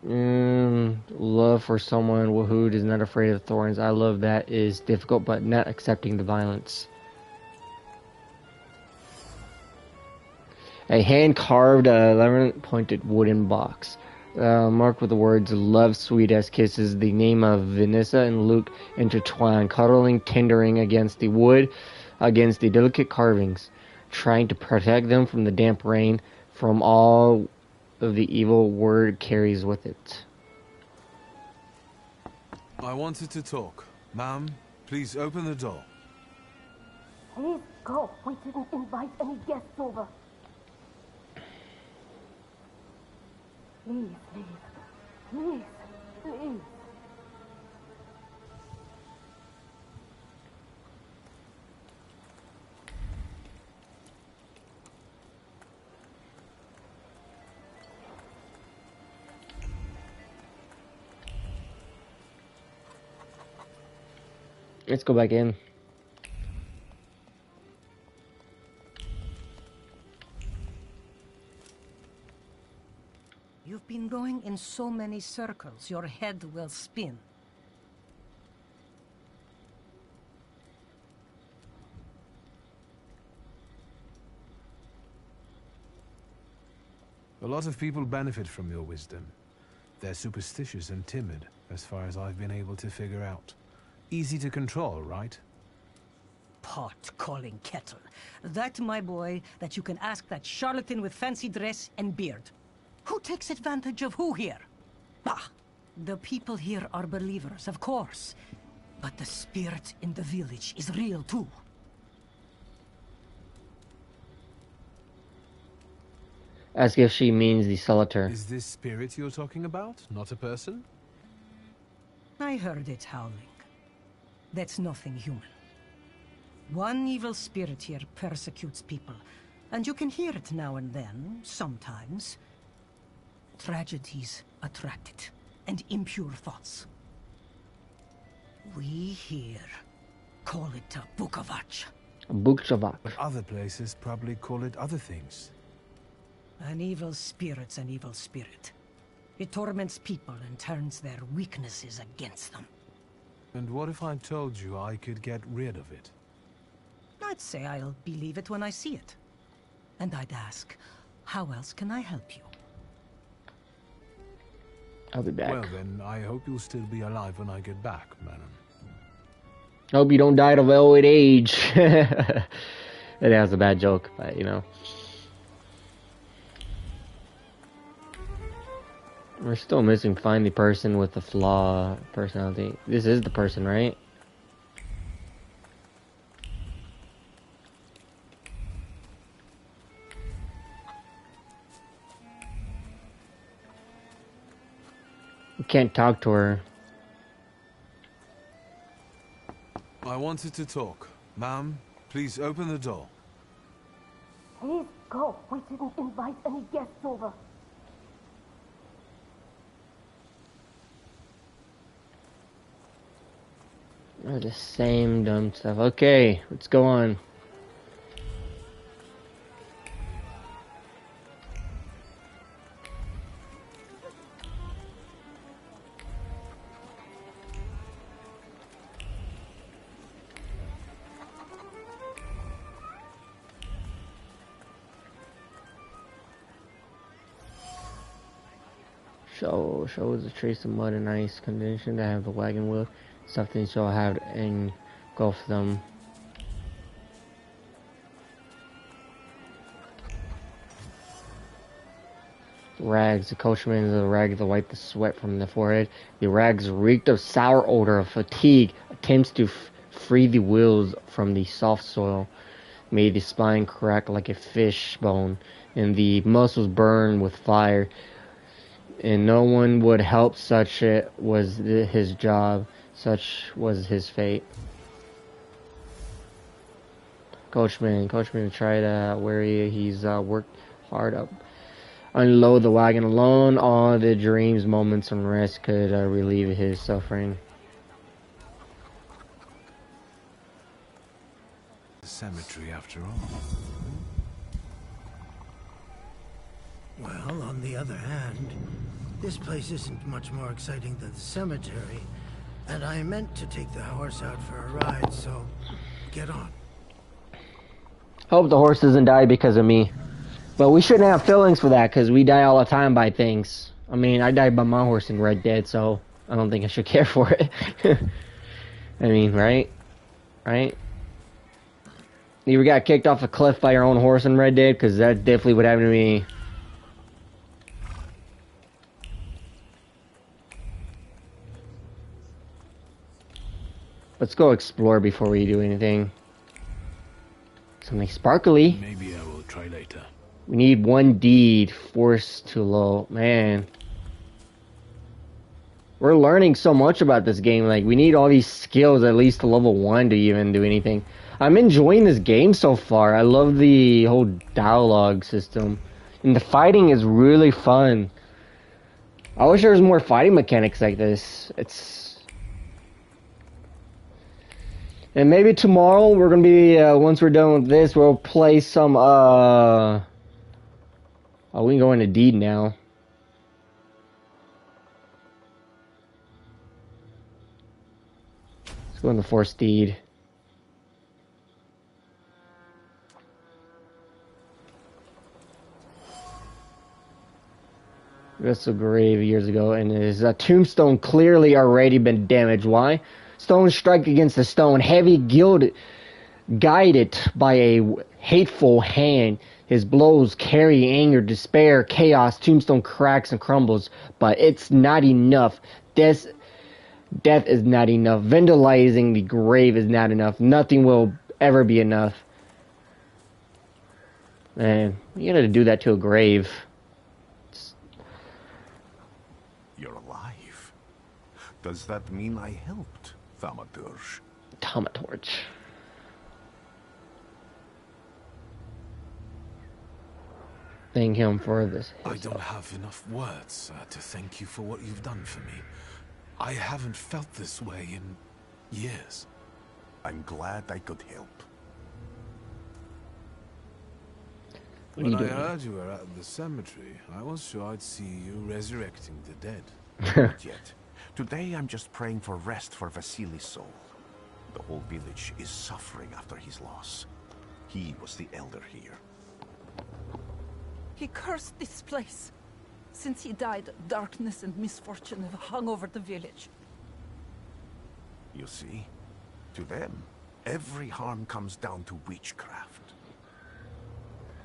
Speaker 1: Love for someone who is not afraid of thorns. I love that is difficult, but not accepting the violence. A hand-carved 11-pointed wooden box, marked with the words "Love, sweet as kisses." The name of Vanessa and Luke intertwined, cuddling, tendering against the wood. against the delicate carvings, trying to protect them from the damp rain, from all of the evil word carries with it.
Speaker 3: I wanted to talk. Ma'am, please open the door.
Speaker 10: Please go. We didn't invite any guests over. Please, please. Please, please.
Speaker 1: Let's go back in.
Speaker 12: You've been going in so many circles, your head will spin.
Speaker 3: A lot of people benefit from your wisdom. They're superstitious and timid, as far as I've been able to figure out. Easy to control, right?
Speaker 12: Pot calling kettle. That, my boy, that you can ask that charlatan with fancy dress and beard. Who takes advantage of who here? Bah! The people here are believers, of course. But the spirit in the village is real too.
Speaker 1: Ask if she means the solitaire.
Speaker 3: Is this spirit you're talking about, not a person?
Speaker 12: I heard it howling. That's nothing human. One evil spirit here persecutes people, and you can hear it now and then, sometimes. Tragedies attract it, and impure thoughts. We here call it a Bukavach.
Speaker 3: But other places probably call it other things.
Speaker 12: An evil spirit's an evil spirit. It torments people and turns their weaknesses against them.
Speaker 3: And what if I told you I could get rid of it?
Speaker 12: I'd say I'll believe it when I see it. And I'd ask, how else can I help you?
Speaker 1: I'll be back.
Speaker 3: Well then, I hope you'll still be alive when I get back, madam.
Speaker 1: Hope you don't die of old age. That was a bad joke, but you know. We're still missing find the person with the flaw personality. This is the person, right? We can't talk to her.
Speaker 3: I wanted to talk. Ma'am, please open the door.
Speaker 10: Please go. We didn't invite any guests over.
Speaker 1: Oh, the same dumb stuff. Okay, let's go on. Shows a trace of mud and ice condition to have the wagon wheel. Something shall have engulfed them. Rags. The coachman is the rag to wipe the sweat from the forehead. The rags reeked of sour odor of fatigue. Attempts to free the wheels from the soft soil made the spine crack like a fish bone, and the muscles burn with fire. And no one would help. Such it was his job. Such was his fate. Coachman tried to worry. He's worked hard up. Unload the wagon alone. All the dreams, moments, and rest could relieve his suffering.
Speaker 3: The cemetery, after all.
Speaker 5: Well, on the other hand, this place isn't much more exciting than the cemetery. And I meant to take the horse out for a ride, so get on.
Speaker 1: Hope the horse doesn't die because of me. But we shouldn't have feelings for that, because we die all the time by things. I mean, I died by my horse in Red Dead, so I don't think I should care for it. I mean, right? Right? You ever got kicked off a cliff by your own horse in Red Dead? Because that definitely would happen to me. Let's go explore before we do anything. Something sparkly.
Speaker 3: Maybe I will try later.
Speaker 1: We need 1 deed. Force too low. Man. We're learning so much about this game. Like, we need all these skills at least to level 1 to even do anything. I'm enjoying this game so far. I love the whole dialogue system. And the fighting is really fun. I wish there was more fighting mechanics like this. And maybe tomorrow we're gonna be, once we're done with this, we'll play some, oh, we can go into deed now. Let's go into force deed. That's a grave years ago, and his tombstone clearly already been damaged. Why? Stone strike against the stone, heavy guided by a hateful hand. His blows carry anger, despair, chaos. Tombstone cracks and crumbles, but it's not enough. Death is not enough. Vandalizing the grave is not enough. Nothing will ever be enough. Man, you gotta do that to a grave.
Speaker 7: You're alive. Does that mean I helped, Thaumaturge?
Speaker 1: Thaumaturge. Thank him for this.
Speaker 3: I don't have enough words to thank you for what you've done for me. I haven't felt this way in years.
Speaker 7: I'm glad I could help.
Speaker 3: When I heard you were at the cemetery, I was sure I'd see you resurrecting the dead.
Speaker 7: Not yet. Today I'm just praying for rest for Vasily's soul. The whole village is suffering after his loss. He was the elder here.
Speaker 9: He cursed this place. Since he died, darkness and misfortune have hung over the village.
Speaker 7: You see, to them, every harm comes down to witchcraft.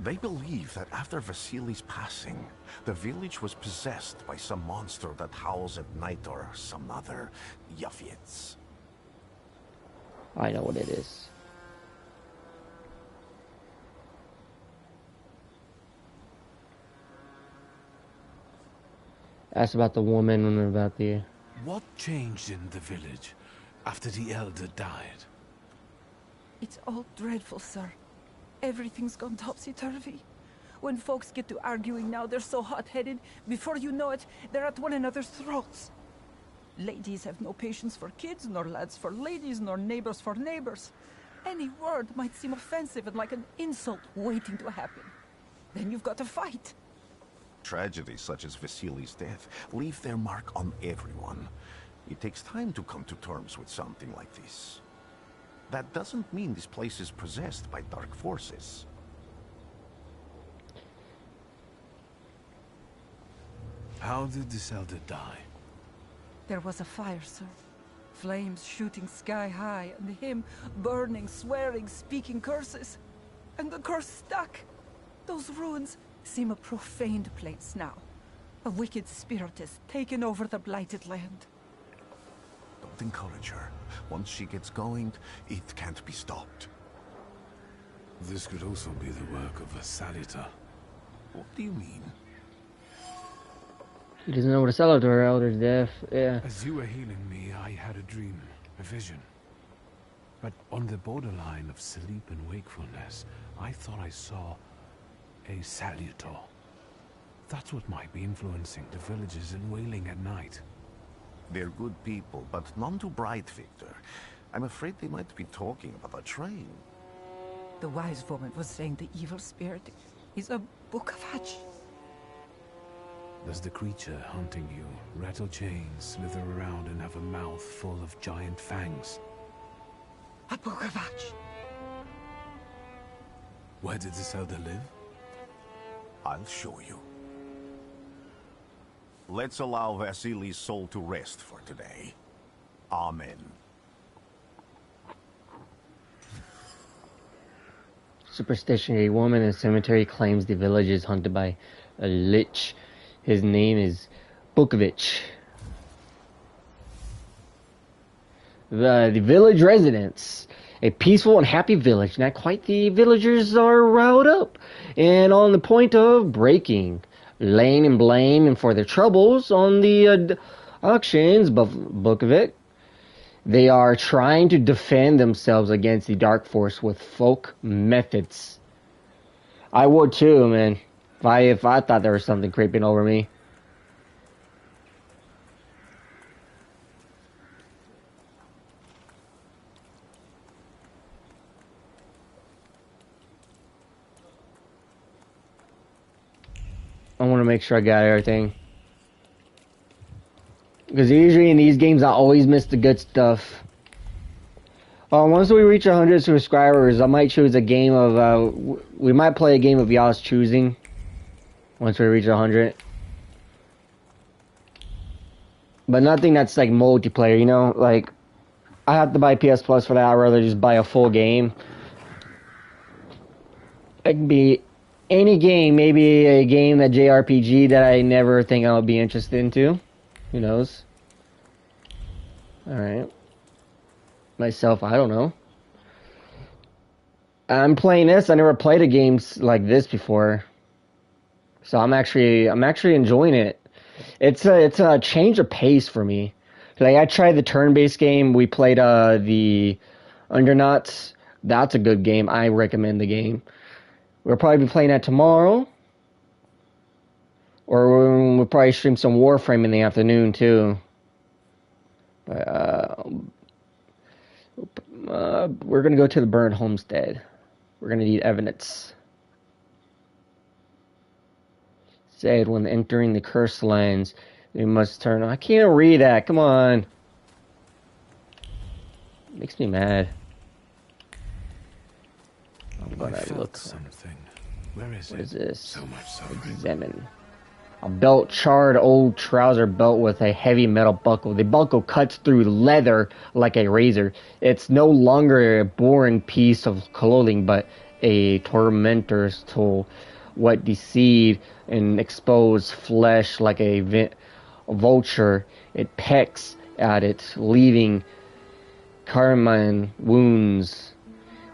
Speaker 7: They believe that after Vasily's passing, the village was possessed by some monster that howls at night or some other Yafiets.
Speaker 1: I know what it is. Ask about the woman and about the...
Speaker 3: What changed in the village after the elder died?
Speaker 9: It's all dreadful, sir. Everything's gone topsy-turvy. When folks get to arguing now, they're so hot-headed. Before you know it, they're at one another's throats. Ladies have no patience for kids, nor lads for ladies, nor neighbors for neighbors. Any word might seem offensive and like an insult waiting to happen. Then you've got to fight.
Speaker 7: Tragedies such as Vasily's death leave their mark on everyone. It takes time to come to terms with something like this. That doesn't mean this place is possessed by dark forces.
Speaker 3: How did this elder die?
Speaker 9: There was a fire, sir. Flames shooting sky high, and him burning, swearing, speaking curses. And the curse stuck. Those ruins seem a profaned place now. A wicked spirit has taken over the blighted land.
Speaker 7: Don't encourage her. Once she gets going, it can't be stopped.
Speaker 3: This could also be the work of a Salita.
Speaker 7: What do you mean?
Speaker 1: He doesn't know what to sell to her elder's death. Yeah.
Speaker 3: As you were healing me, I had a dream, a vision. But on the borderline of sleep and wakefulness, I thought I saw a Salutor. That's what might be influencing the villagers in wailing at night.
Speaker 7: They're good people, but none too bright, Victor. I'm afraid they might be talking about a train.
Speaker 9: The wise woman was saying the evil spirit is a book of hatch.
Speaker 3: Does the creature hunting you rattle chains, slither around, and have a mouth full of giant fangs?
Speaker 9: A book of hatch.
Speaker 3: Where did this elder live?
Speaker 7: I'll show you. Let's allow Vasily's soul to rest for today. Amen.
Speaker 1: Superstition. A woman in a cemetery claims the village is haunted by a lich. His name is Bukovich. The village residents. A peaceful and happy village. Not quite. The villagers are riled up and on the point of breaking, laying and blame for their troubles on the auctions. Bukovich. They are trying to defend themselves against the dark force with folk methods. I would too, man. If I thought there was something creeping over me. I want to make sure I got everything. Because usually in these games I always miss the good stuff. Once we reach 100 subscribers, I might choose a game of, we might play a game of y'all's choosing. Once we reach 100. But nothing that's like multiplayer, you know? Like, I have to buy PS Plus for that. I'd rather just buy a full game. It can be any game, maybe a game that JRPG that I never think I would be interested into. Who knows? Alright. Myself, I don't know. I'm playing this. I never played a game like this before. So I'm actually enjoying it. It's a change of pace for me. Like, I tried the turn-based game. We played the Undernauts. That's a good game. I recommend the game. We'll probably be playing that tomorrow. Or we'll probably stream some Warframe in the afternoon, too. But, we're going to go to the burned homestead. We're going to need evidence. Said when entering the cursed lands, we must turn... I can't read that. Come on. Makes me mad. I'm gonna look.
Speaker 3: Something. Where is
Speaker 1: What
Speaker 3: it?
Speaker 1: is this?
Speaker 3: So much suffering.
Speaker 1: Examine. A belt, charred old trouser belt with a heavy metal buckle. The buckle cuts through leather like a razor. It's no longer a boring piece of clothing, but a tormentor's tool. What deceived and exposed flesh like a vulture. It pecks at it, leaving carmine wounds.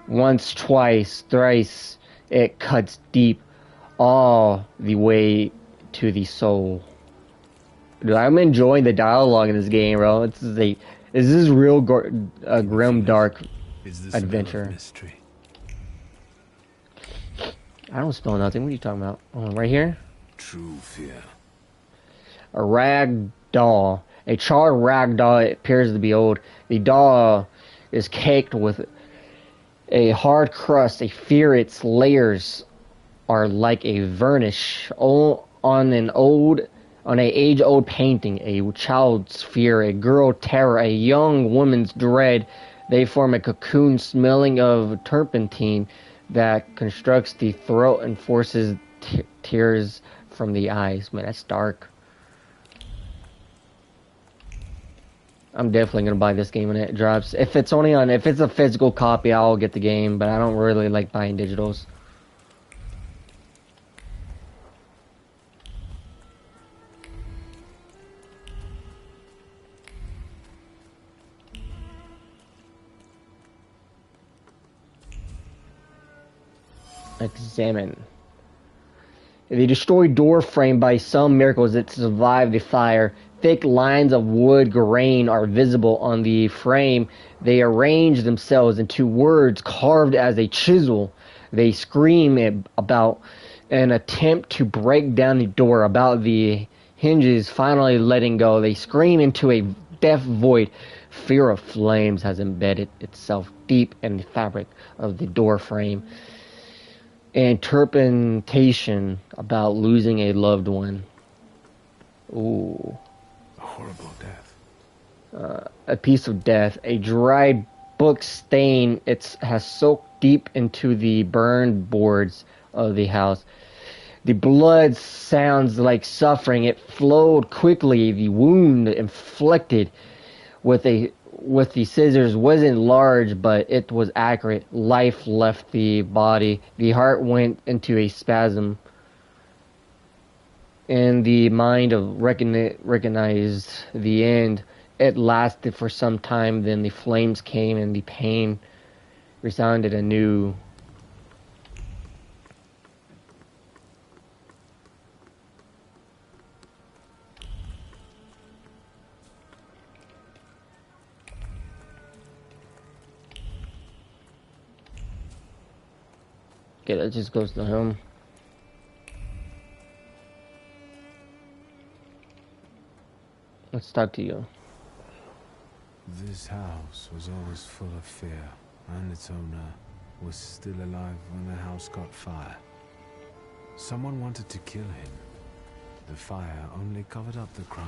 Speaker 1: Once, twice, thrice, it cuts deep, all the way to the soul. Dude, I'm enjoying the dialogue in this game, bro. This is real grim, dark adventure. I don't spell nothing. What are you talking about? Oh, right here?
Speaker 3: True fear.
Speaker 1: A rag doll. A charred rag doll. It appears to be old. The doll is caked with a hard crust. A fear its layers are like a varnish on an age-old painting. A child's fear, a girl terror, a young woman's dread. They form a cocoon smelling of turpentine that constructs the throat and forces tears from the eyes. Man, that's dark. I'm definitely gonna buy this game when it drops. If it's a physical copy, I'll get the game, but I don't really like buying digitals. Examine. The destroyed door frame, by some miracles, it survived the fire. Thick lines of wood grain are visible on the frame. They arrange themselves into words carved as a chisel. They scream about an attempt to break down the door, about the hinges finally letting go. They scream into a deaf void. Fear of flames has embedded itself deep in the fabric of the door frame. Interpretation about losing a loved one. Ooh.
Speaker 3: A horrible death.
Speaker 1: A piece of death. A dried book stain. It has soaked deep into the burned boards of the house. The blood sounds like suffering. It flowed quickly. The wound inflicted with with the scissors wasn't large, but it was accurate. Life left the body. The heart went into a spasm. And the mind of recognized the end. It lasted for some time, then the flames came and the pain resounded anew. Okay, that just goes to him. Let's talk to you.
Speaker 3: This house was always full of fear, and its owner was still alive when the house caught fire. Someone wanted to kill him. The fire only covered up the crime.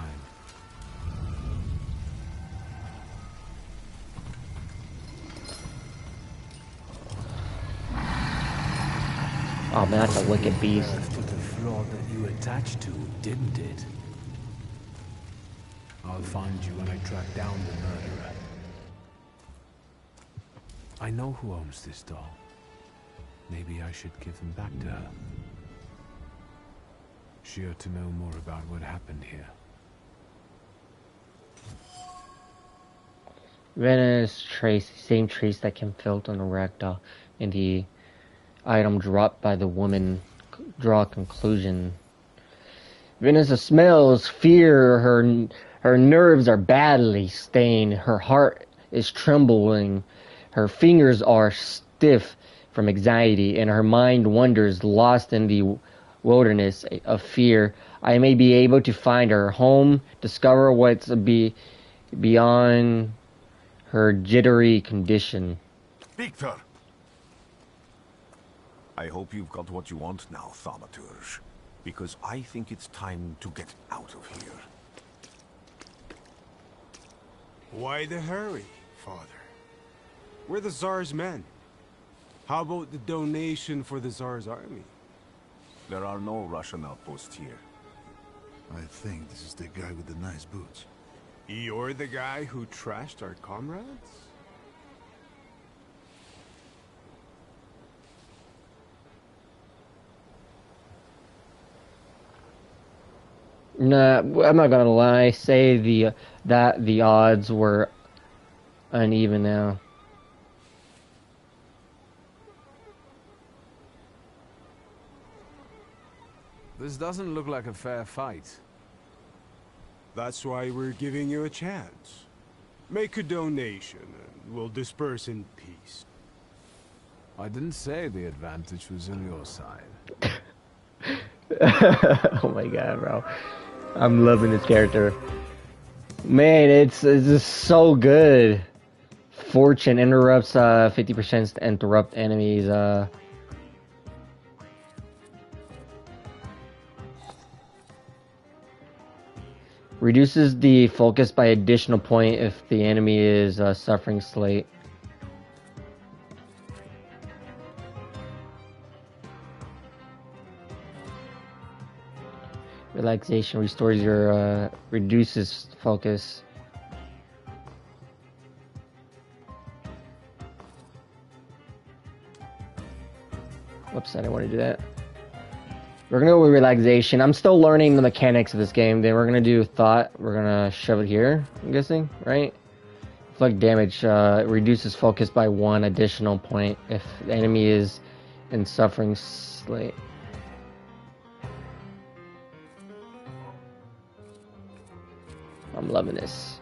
Speaker 1: Oh man, that's a wicked beast.
Speaker 3: Put the flaw that you attached to, didn't it? I'll find you when I track down the murderer. I know who owns this doll. Maybe I should give them back to her. She ought to know more about what happened here.
Speaker 1: Venice trace, same trace that can felt on the ragdoll, and the item dropped by the woman. Draw conclusion. Vanessa smells fear. Her nerves are badly stained. Her heart is trembling. Her fingers are stiff from anxiety, and her mind wanders, lost in the wilderness of fear. I may be able to find her home, discover what's beyond her jittery condition.
Speaker 7: Victor! I hope you've got what you want now, Thaumaturge. Because I think it's time to get out of here.
Speaker 13: Why the hurry, Father? We're the Tsar's men. How about the donation for the Tsar's army?
Speaker 7: There are no Russian outposts here.
Speaker 8: I think this is the guy with the nice boots.
Speaker 13: You're the guy who trashed our comrades?
Speaker 1: Nah, I'm not gonna lie. Say the odds were uneven now.
Speaker 3: This doesn't look like a fair fight.
Speaker 13: That's why we're giving you a chance. Make a donation and we'll disperse in peace.
Speaker 3: I didn't say the advantage was on your side.
Speaker 1: Oh my god, bro. I'm loving this character. Man, it's just so good. Fortune interrupts 50% to interrupt enemies. Reduces the focus by additional point if the enemy is suffering slate. Relaxation restores your reduces focus. Whoops, I didn't want to do that. We're gonna go with relaxation. I'm still learning the mechanics of this game. Then we're gonna do thought. We're gonna shove it here, I'm guessing, right? Inflict damage reduces focus by 1 additional point if the enemy is in suffering slate. I'm loving this.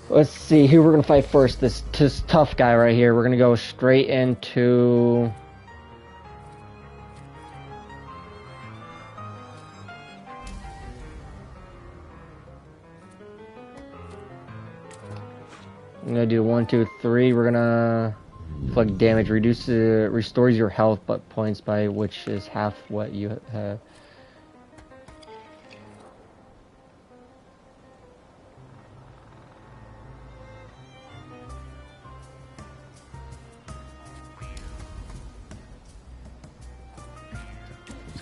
Speaker 1: Let's see who we're gonna fight first. This tough guy right here. We're gonna go straight into. I'm gonna do 1, 2, 3. We're gonna inflict damage. Restores your health but points by which is half what you have.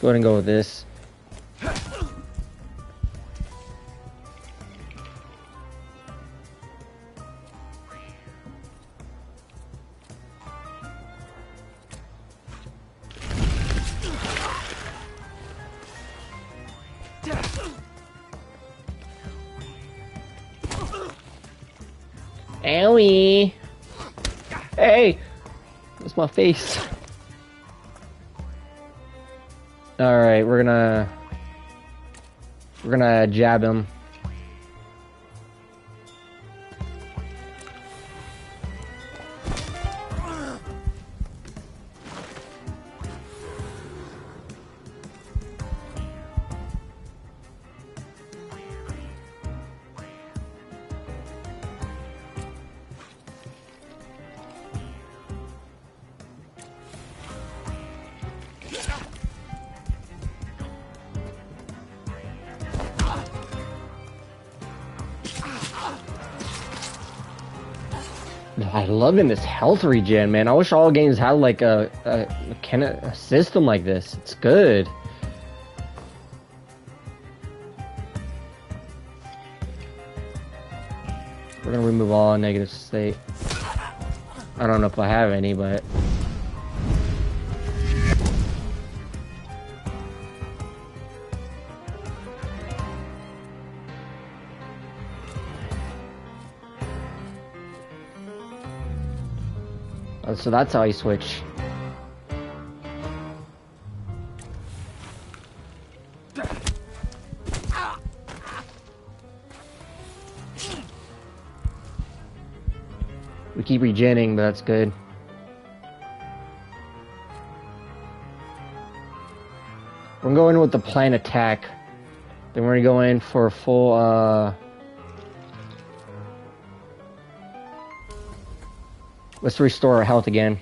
Speaker 1: go ahead and go with this. Owie! Hey! That's my face. Alright, we're gonna jab him. I love in this health regen, man. I wish all games had like a system like this. It's good. We're gonna remove all negative state. I don't know if I have any, but so that's how you switch. We keep regenning, but that's good. We're gonna go in with the planned attack. Then we're gonna go in for a full let's restore our health again.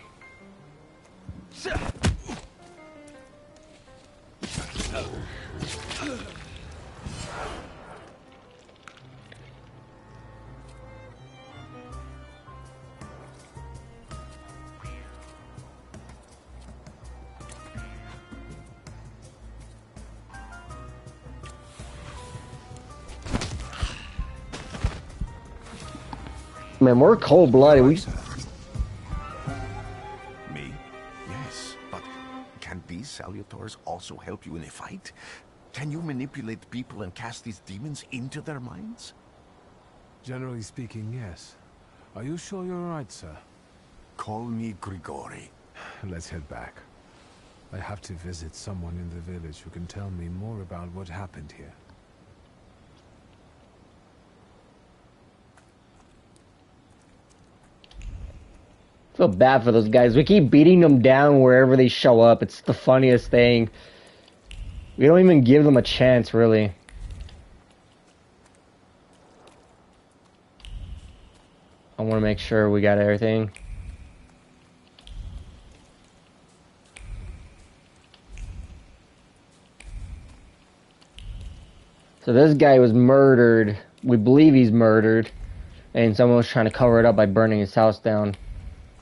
Speaker 1: Man, we're cold-blooded.
Speaker 7: Me? Yes, but can these salutars also help you in a fight? Can you manipulate people and cast these demons into their minds?
Speaker 3: Generally speaking, yes. Are you sure you're right, sir?
Speaker 7: Call me Grigori.
Speaker 3: Let's head back. I have to visit someone in the village who can tell me more about what happened here.
Speaker 1: I feel bad for those guys. We keep beating them down wherever they show up. It's the funniest thing. We don't even give them a chance, really. I want to make sure we got everything. So this guy was murdered. We believe he's murdered. And someone was trying to cover it up by burning his house down.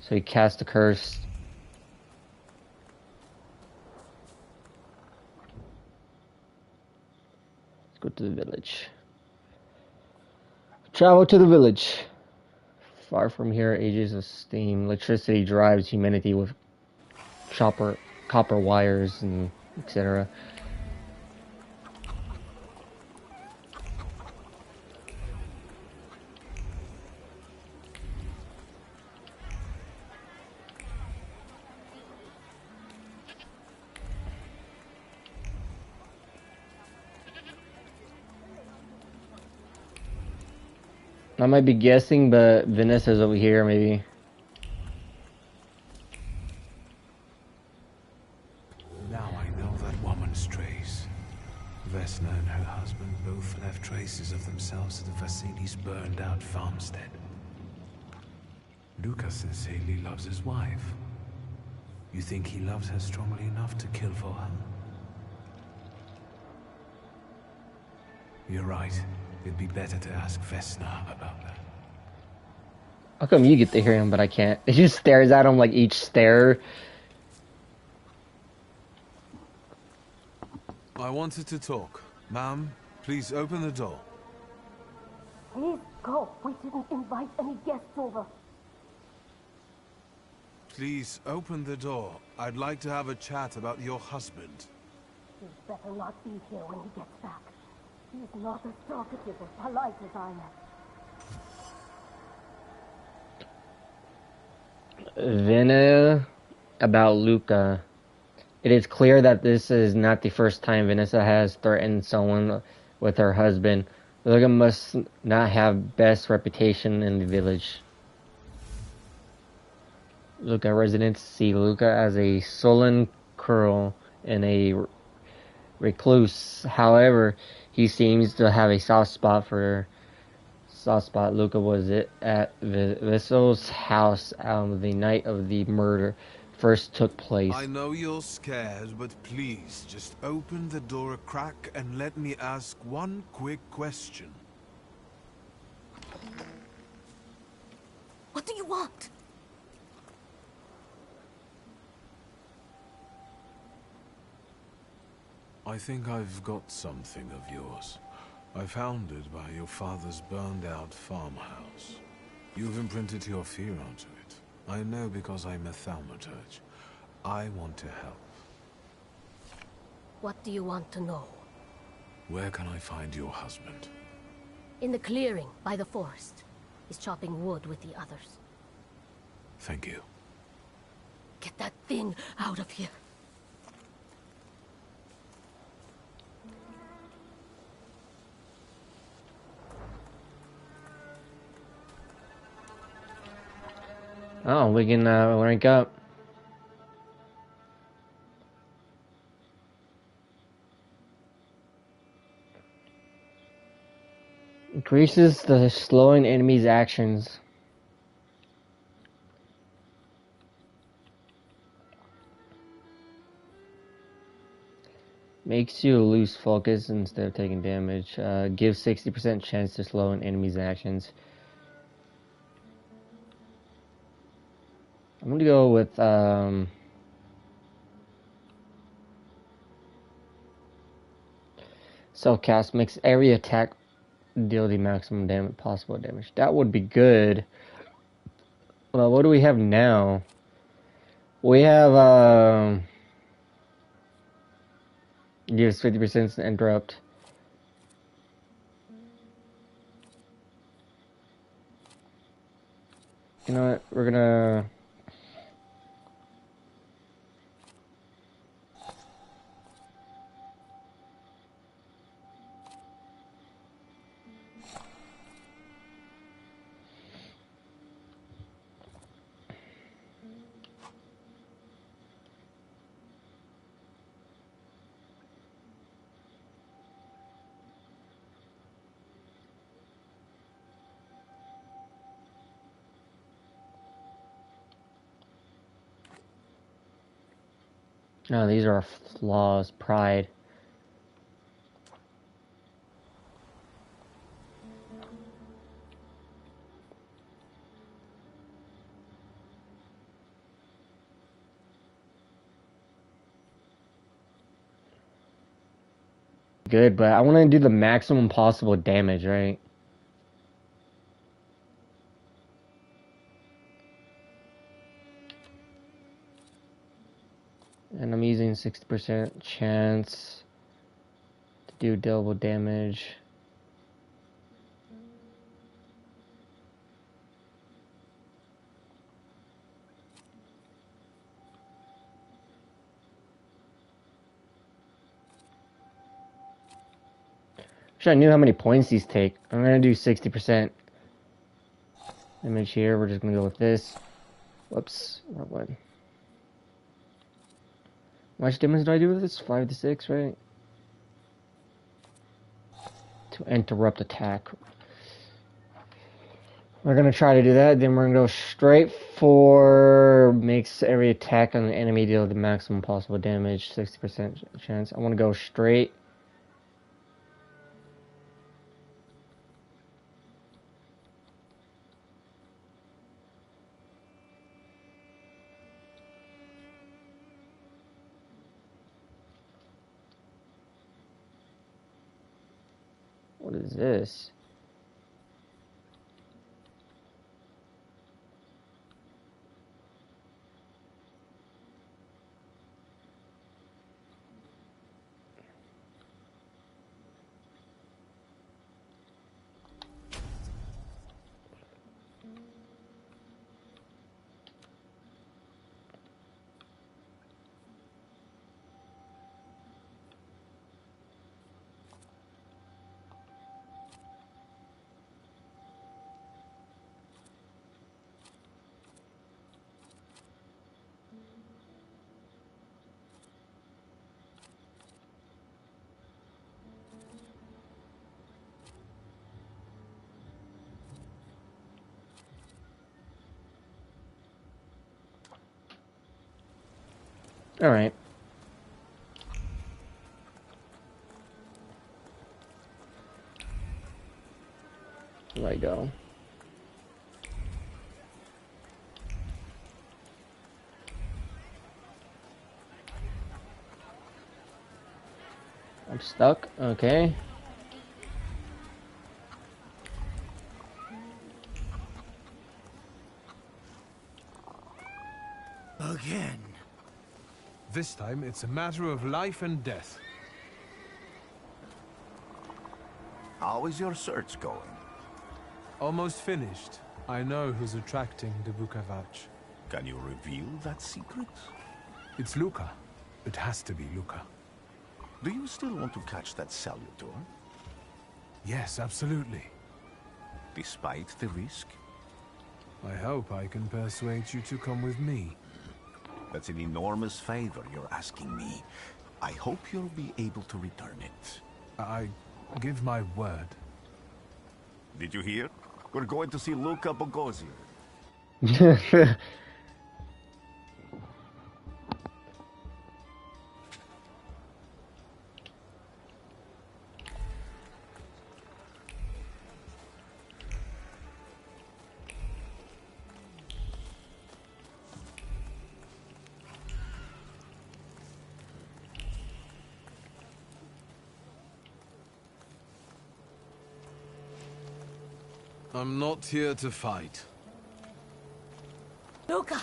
Speaker 1: So he cast a curse. Let's go to the village. Travel to the village. Far from here, ages of steam. Electricity drives humanity with copper wires and etc. I might be guessing, but Vanessa's over here, maybe.
Speaker 3: Now I know that woman's trace. Vesna and her husband both left traces of themselves at the Vasilis' burned-out farmstead. Lucas sincerely loves his wife. You think he loves her strongly enough to kill for her? You're right. It'd be better to ask Vesna about that.
Speaker 1: How come you get to hear him, but I can't? He just stares at him like each stare.
Speaker 3: I wanted to talk. Ma'am, please open the door.
Speaker 10: Please go. We didn't invite any guests over.
Speaker 3: Please open the door. I'd like to have a chat about your husband.
Speaker 10: He'd better not be here when he gets back. He's not as talkative or polite as I am.
Speaker 1: Vina about Luca. It is clear that this is not the first time Vanessa has threatened someone with her husband. Luca must not have best reputation in the village. Luca residents see Luca as a sullen cur and a recluse. However, he seems to have a soft spot. Luca was at Vissel's house on the night of the murder first took place.
Speaker 3: I know you're scared, but please just open the door a crack and let me ask one quick question.
Speaker 10: What do you want?
Speaker 3: I think I've got something of yours. I found it by your father's burned-out farmhouse. You've imprinted your fear onto it. I know because I'm a Thaumaturge. I want to help.
Speaker 10: What do you want to know?
Speaker 3: Where can I find your husband?
Speaker 10: In the clearing, by the forest. He's chopping wood with the others.
Speaker 3: Thank you.
Speaker 10: Get that thing out of here.
Speaker 1: Oh, we can rank up. Increases the slowing enemy's actions. Makes you lose focus instead of taking damage. Gives 60% chance to slow an enemy's actions. I'm gonna go with Self-cast makes every attack deal the maximum possible damage. That would be good. Well, what do we have now? We have gives 50% to interrupt. You know what? We're gonna no, these are flaws. Pride. Good, but I want to do the maximum possible damage, right? And I'm using 60% chance to do double damage. Wish I knew how many points these take. I'm gonna do 60% damage here. We're just gonna go with this. Whoops, wrong one. How much damage do I do with this? 5 to 6, right? To interrupt attack. We're gonna try to do that. Then we're gonna go straight for makes every attack on the enemy deal the maximum possible damage. 60% chance. I want to go straight. What is this? All right. There I go. I'm stuck. Okay.
Speaker 5: Again.
Speaker 13: This time, it's a matter of life and death.
Speaker 7: How is your search going?
Speaker 13: Almost finished. I know who's attracting the Bukavach.
Speaker 7: Can you reveal that secret?
Speaker 13: It's Luca. It has to be Luca.
Speaker 7: Do you still want to catch that Salutor?
Speaker 13: Yes, absolutely.
Speaker 7: Despite the risk?
Speaker 13: I hope I can persuade you to come with me.
Speaker 7: That's an enormous favor you're asking me. I hope you'll be able to return it.
Speaker 13: I give my word.
Speaker 7: Did you hear? We're going to see Luca Bogosier.
Speaker 13: I'm not here to fight.
Speaker 10: Luca!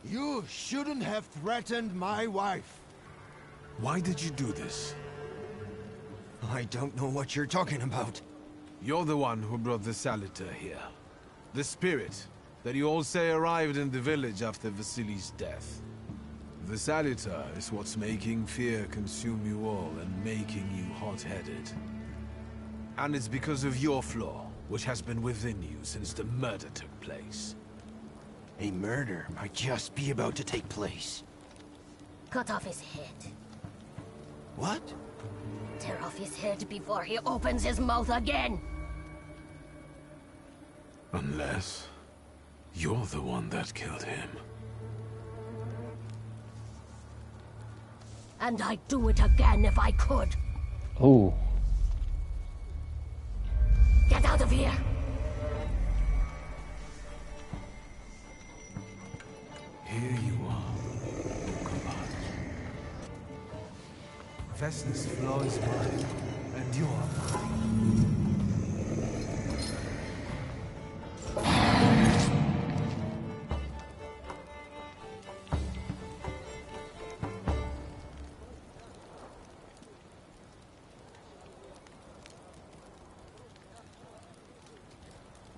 Speaker 5: You shouldn't have threatened my wife.
Speaker 13: Why did you do this?
Speaker 5: I don't know what you're talking about.
Speaker 13: You're the one who brought the Salutor here. The spirit that you all say arrived in the village after Vasily's death. The Salutor is what's making fear consume you all and making you hot-headed. And it's because of your flaw, which has been within you since the murder took place.
Speaker 5: A murder might just be about to take place.
Speaker 10: Cut off his head.
Speaker 5: What?
Speaker 10: Tear off his head before he opens his mouth again.
Speaker 13: Unless you're the one that killed him.
Speaker 10: And I'd do it again if I could.
Speaker 1: Oh.
Speaker 10: Get out of here!
Speaker 13: Here you are, Bukavach. Vesna's flaw is mine, and you're mine.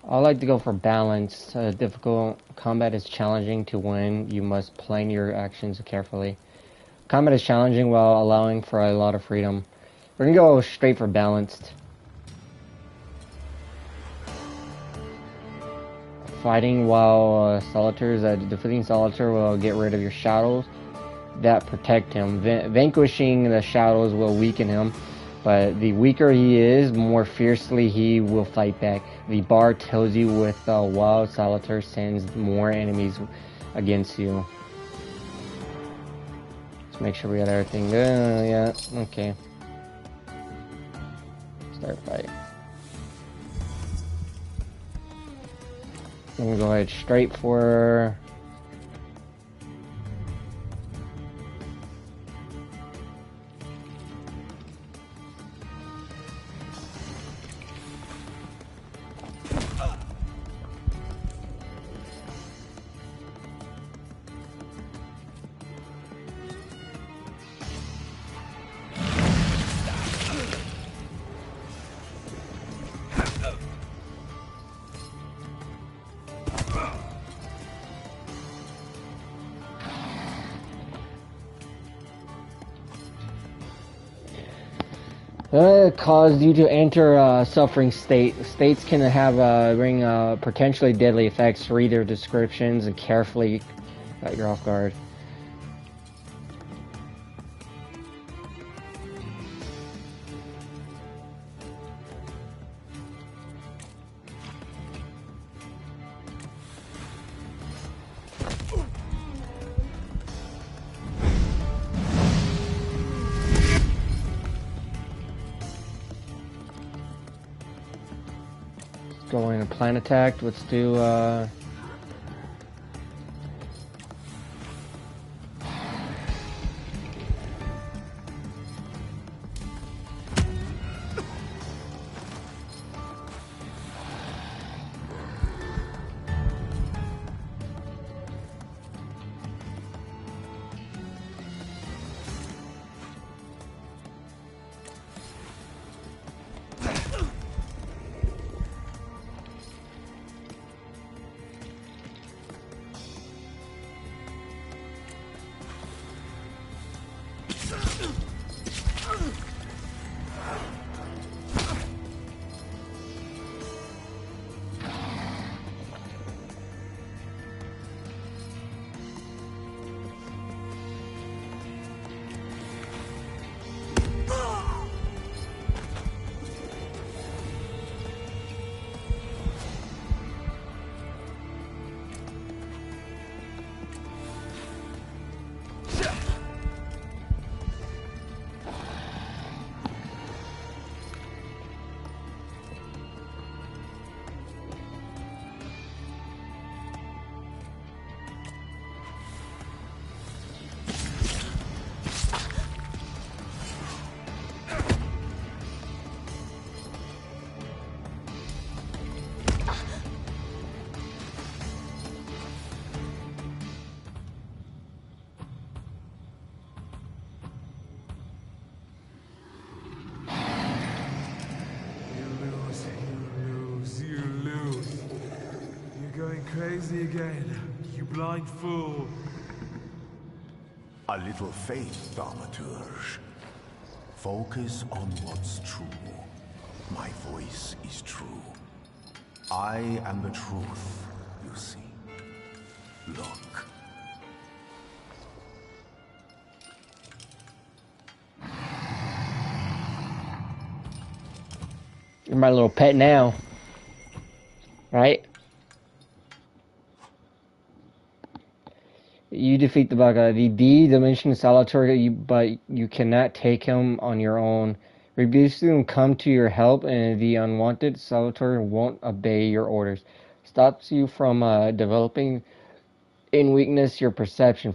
Speaker 1: I like to go for balance. Difficult combat is challenging to win. You must plan your actions carefully. Combat is challenging while allowing for a lot of freedom. We're gonna go straight for balanced. Fighting while solitaires, defeating solitaire will get rid of your shadows that protect him. Vanquishing the shadows will weaken him, but the weaker he is, more fiercely he will fight back. The bar tells you with wild solitaire sends more enemies against you. Let's make sure we got everything good. Yeah, okay. Start fight. I'm gonna go ahead straight for Caused you to enter a suffering state. States can have bring potentially deadly effects. Read their descriptions and carefully cut you off guard. Going a plan attack. Let's do
Speaker 13: Crazy again, you blind fool.
Speaker 7: A little faith, Thaumaturge. Focus on what's true. My voice is true. I am the truth, you see. Look.
Speaker 1: You're my little pet now. Right? You defeat the bug. The D-dimension Thaumaturge, but you cannot take him on your own. Rebuke him, come to your help, and the unwanted Thaumaturge won't obey your orders. Stops you from developing in weakness your perception.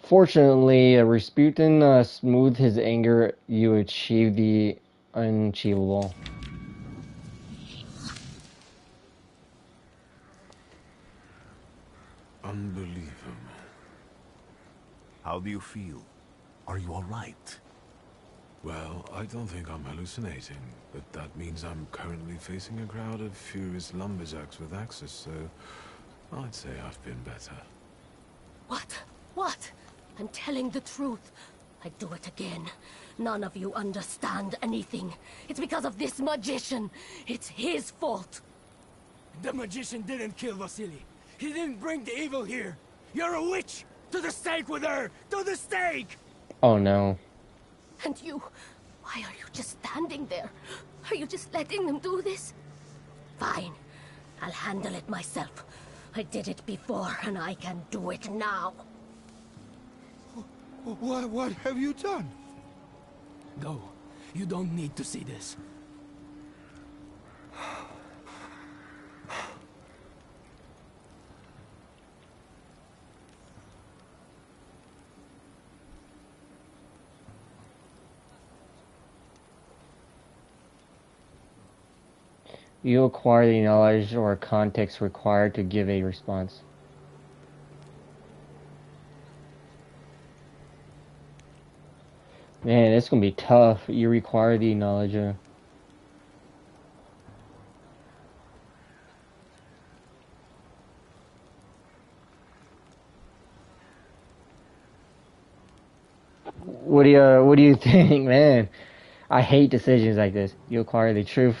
Speaker 1: Fortunately, Rasputin smoothed his anger. You achieve the unachievable.
Speaker 13: Unbelievable.
Speaker 7: How do you feel? Are you all right?
Speaker 13: Well, I don't think I'm hallucinating, but that means I'm currently facing a crowd of furious lumberjacks with axes, so I'd say I've been better.
Speaker 10: What? What? I'm telling the truth. I do it again. None of you understand anything. It's because of this magician. It's his fault.
Speaker 14: The magician didn't kill Vasily. He didn't bring the evil here. You're a witch! To the stake with her! To the stake!
Speaker 1: Oh no.
Speaker 10: And you, why are you just standing there? Are you just letting them do this? Fine. I'll handle it myself. I did it before, and I can do it now.
Speaker 14: What have you done? Go. You don't need to see this.
Speaker 1: You acquire the knowledge or context required to give a response. Man, it's gonna be tough. You require the knowledge of... What do you think, man? I hate decisions like this. You acquire the truth.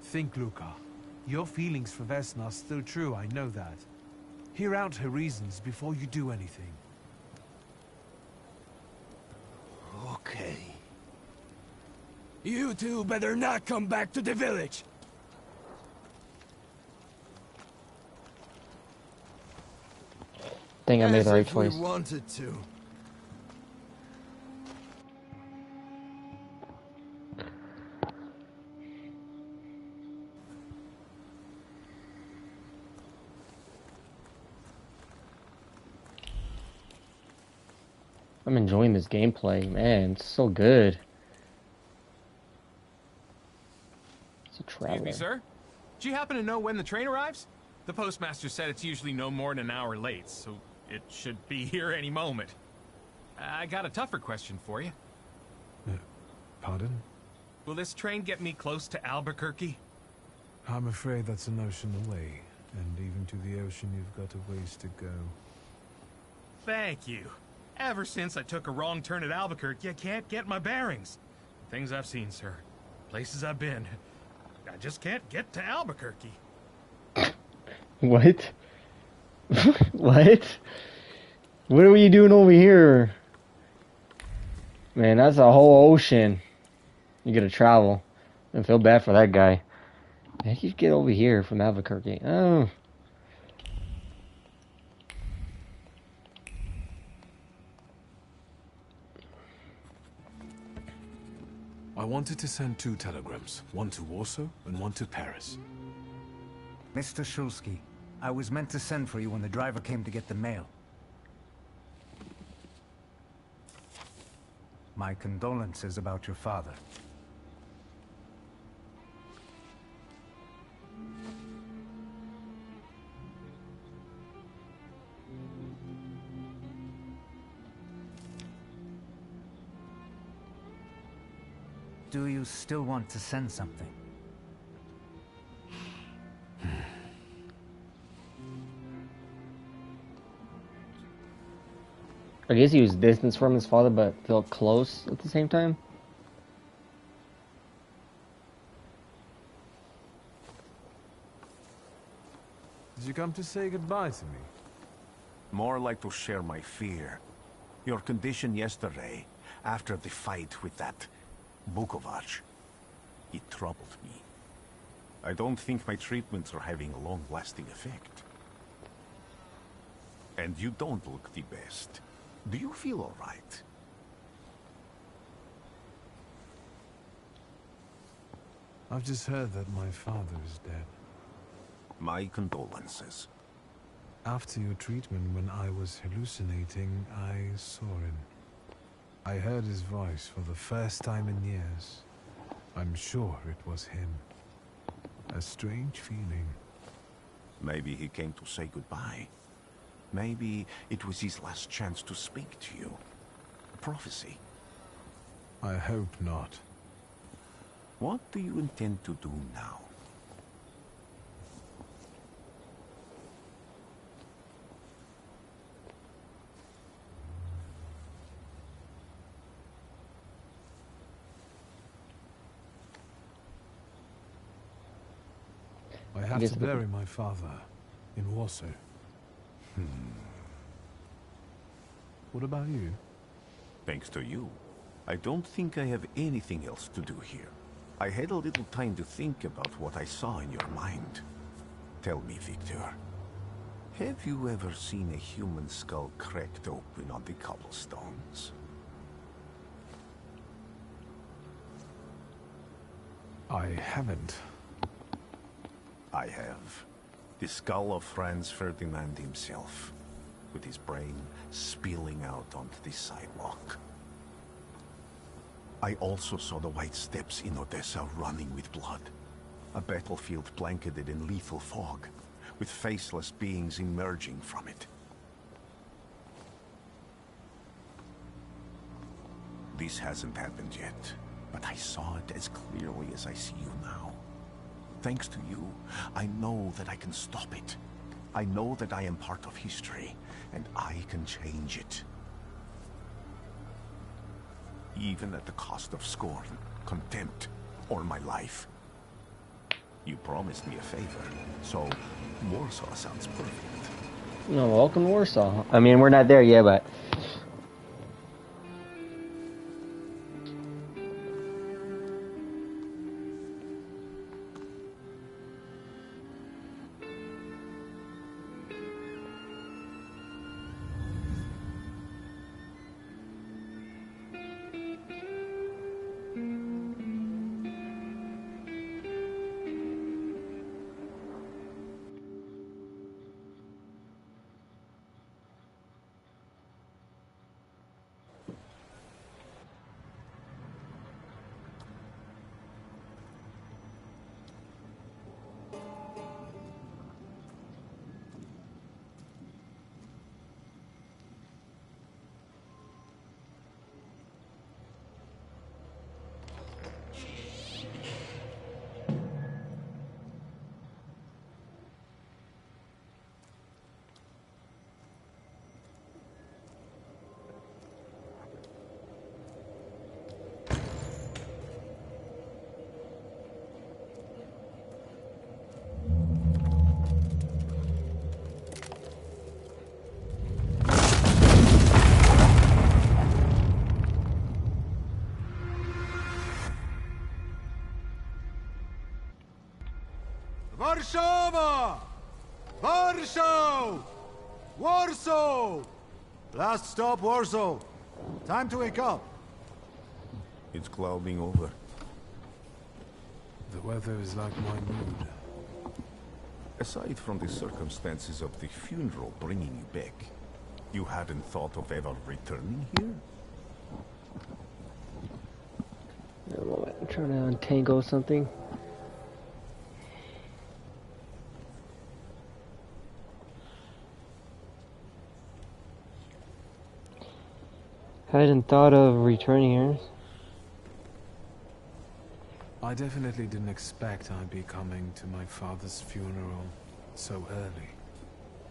Speaker 13: Think, Luca. Your feelings for Vesna are still true, I know that. Hear out her reasons before you do anything.
Speaker 6: Okay.
Speaker 14: You two better not come back to the village.
Speaker 1: Think I made
Speaker 6: As
Speaker 1: the right
Speaker 6: if we
Speaker 1: choice.
Speaker 6: wanted to.
Speaker 1: I'm enjoying this gameplay, man. It's so good. It's a traveler.
Speaker 15: Excuse me, sir. Do you happen to know when the train arrives? The postmaster said it's usually no more than an hour late, so it should be here any moment. I got a tougher question for you.
Speaker 13: Pardon?
Speaker 15: Will this train get me close to Albuquerque?
Speaker 13: I'm afraid that's an ocean away, and even to the ocean you've got a ways to go.
Speaker 15: Thank you. Ever since I took a wrong turn at Albuquerque, I can't get my bearings. Things I've seen, sir. Places I've been. I just can't get to Albuquerque.
Speaker 1: What? What? What are you doing over here? Man, that's a whole ocean. You gotta travel. I feel bad for that guy. How do you get over here from Albuquerque? Oh.
Speaker 13: I wanted to send 2 telegrams, one to Warsaw and one to Paris.
Speaker 4: Mr. Shulsky, I was meant to send for you when the driver came to get the mail. My condolences about your father. Do you still want to send something?
Speaker 1: I guess he was distant from his father, but felt close at the same time.
Speaker 13: Did you come to say goodbye to me?
Speaker 7: More like to share my fear. Your condition yesterday, after the fight with that Bukovac, it troubled me. I don't think my treatments are having a long-lasting effect. And you don't look the best. Do you feel all right?
Speaker 13: I've just heard that my father is dead.
Speaker 7: My condolences.
Speaker 13: After your treatment, when I was hallucinating, I saw him. I heard his voice for the first time in years. I'm sure it was him. A strange feeling.
Speaker 7: Maybe he came to say goodbye. Maybe it was his last chance to speak to you. A prophecy.
Speaker 13: I hope not.
Speaker 7: What do you intend to do now?
Speaker 13: I have to bury my father in Warsaw. What about you?
Speaker 7: Thanks to you. I don't think I have anything else to do here. I had a little time to think about what I saw in your mind. Tell me, Victor. Have you ever seen a human skull cracked open on the cobblestones?
Speaker 13: I haven't.
Speaker 7: I have. The skull of Franz Ferdinand himself, with his brain spilling out onto the sidewalk. I also saw the white steps in Odessa running with blood. A battlefield blanketed in lethal fog, with faceless beings emerging from it. This hasn't happened yet, but I saw it as clearly as I see you now. Thanks to you, I know that I can stop it. I know that I am part of history, and I can change it. Even at the cost of scorn, contempt, or my life. You promised me a favor, so Warsaw sounds perfect.
Speaker 1: No, welcome to Warsaw. I mean, we're not there yet, but...
Speaker 13: Warszawa! Warsaw! Warsaw! Last stop, Warsaw. Time to wake up.
Speaker 7: It's clouding over.
Speaker 13: The weather is like my mood.
Speaker 7: Aside from the circumstances of the funeral bringing you back, you hadn't thought of ever returning here?
Speaker 1: I'm trying to untangle something. I hadn't thought of returning here.
Speaker 13: I definitely didn't expect I'd be coming to my father's funeral so early.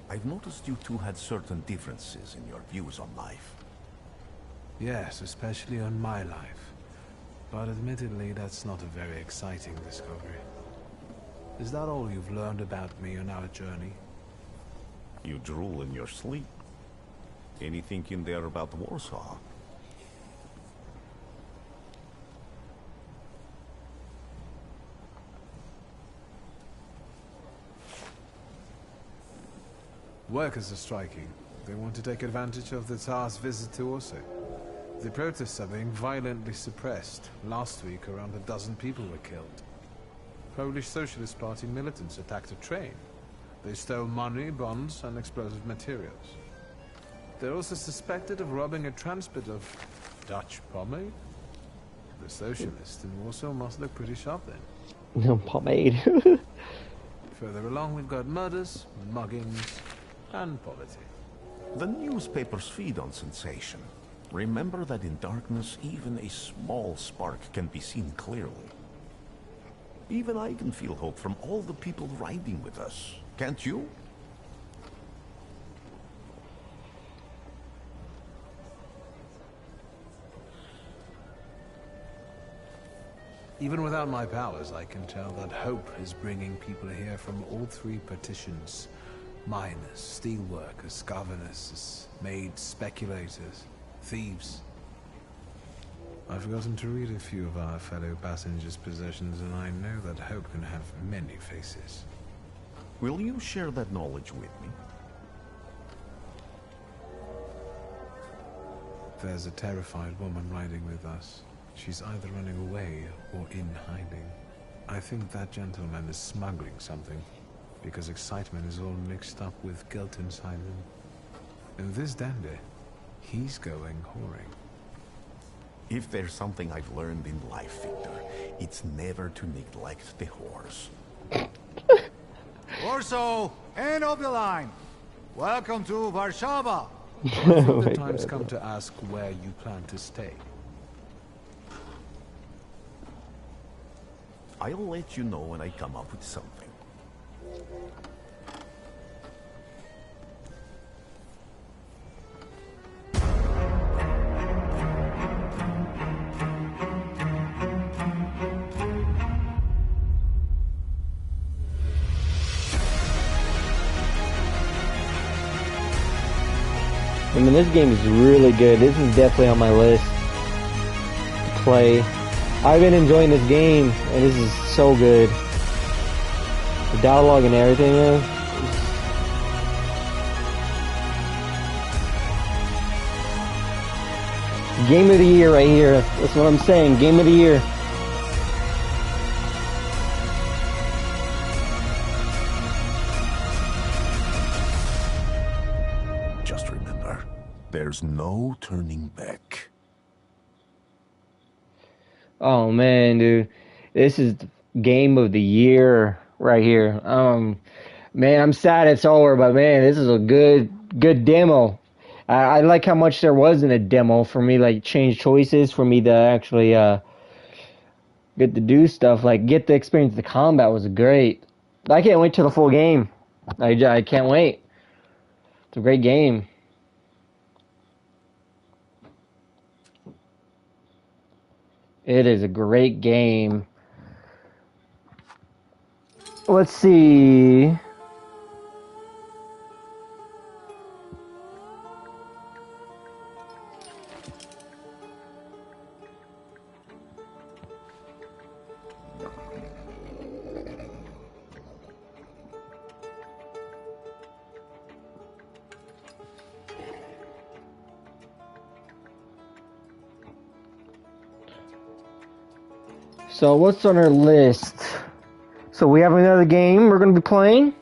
Speaker 7: I've noticed you two had certain differences in your views on life.
Speaker 13: Yes, especially on my life. But admittedly, that's not a very exciting discovery. Is that all you've learned about me on our journey?
Speaker 7: You drool in your sleep. Anything in there about Warsaw?
Speaker 13: Workers are striking. They want to take advantage of the Tsar's visit to Warsaw. The protests are being violently suppressed. Last week, around a dozen people were killed. Polish Socialist Party militants attacked a train. They stole money, bonds, and explosive materials. They're also suspected of robbing a transport of Dutch pomade. The socialists in Warsaw must look pretty sharp then.
Speaker 1: No pomade.
Speaker 13: Further along, we've got murders, muggings, and poverty.
Speaker 7: The newspapers feed on sensation. Remember that in darkness, even a small spark can be seen clearly. Even I can feel hope from all the people riding with us. Can't you?
Speaker 13: Even without my powers, I can tell that hope is bringing people here from all three partitions. Miners, steelworkers, governesses, maids, speculators, thieves. I've gotten to read a few of our fellow passengers' possessions, and I know that hope can have many faces.
Speaker 7: Will you share that knowledge with me?
Speaker 13: There's a terrified woman riding with us. She's either running away or in hiding. I think that gentleman is smuggling something, because excitement is all mixed up with guilt inside him. And this dandy, he's going whoring.
Speaker 7: If there's something I've learned in life, Victor, it's never to neglect the horse.
Speaker 16: Warsaw and Oberline, welcome to Warszawa.
Speaker 13: I think the time's come to ask where you plan to stay.
Speaker 7: I'll let you know when I come up with something.
Speaker 1: I mean, this game is really good. This is definitely on my list to play. I've been enjoying this game, and this is so good. The dialogue and everything, man. Game of the year right here. That's what I'm saying. Game of the year.
Speaker 7: Just remember, there's no turning back.
Speaker 1: Oh man, dude, this is game of the year right here. Man, I'm sad it's over, but man, this is a good demo. I like how much there was in a demo for me, like change choices for me to actually get to do stuff, like get the experience. The combat was great. I can't wait till the full game. I can't wait. It's a great game. It is a great game. Let's see. So what's on our list? So we have another game we're going to be playing.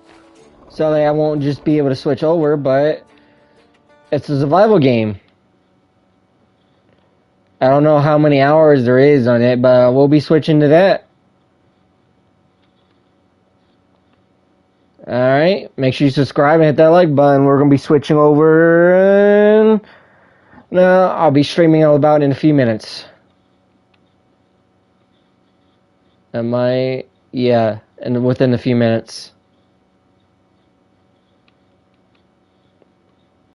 Speaker 1: So that I won't just be able to switch over, but it's a survival game. I don't know how many hours there is on it, but we'll be switching to that. Alright, make sure you subscribe and hit that like button. We're going to be switching over. No, I'll be streaming all about in a few minutes. Yeah, and within a few minutes.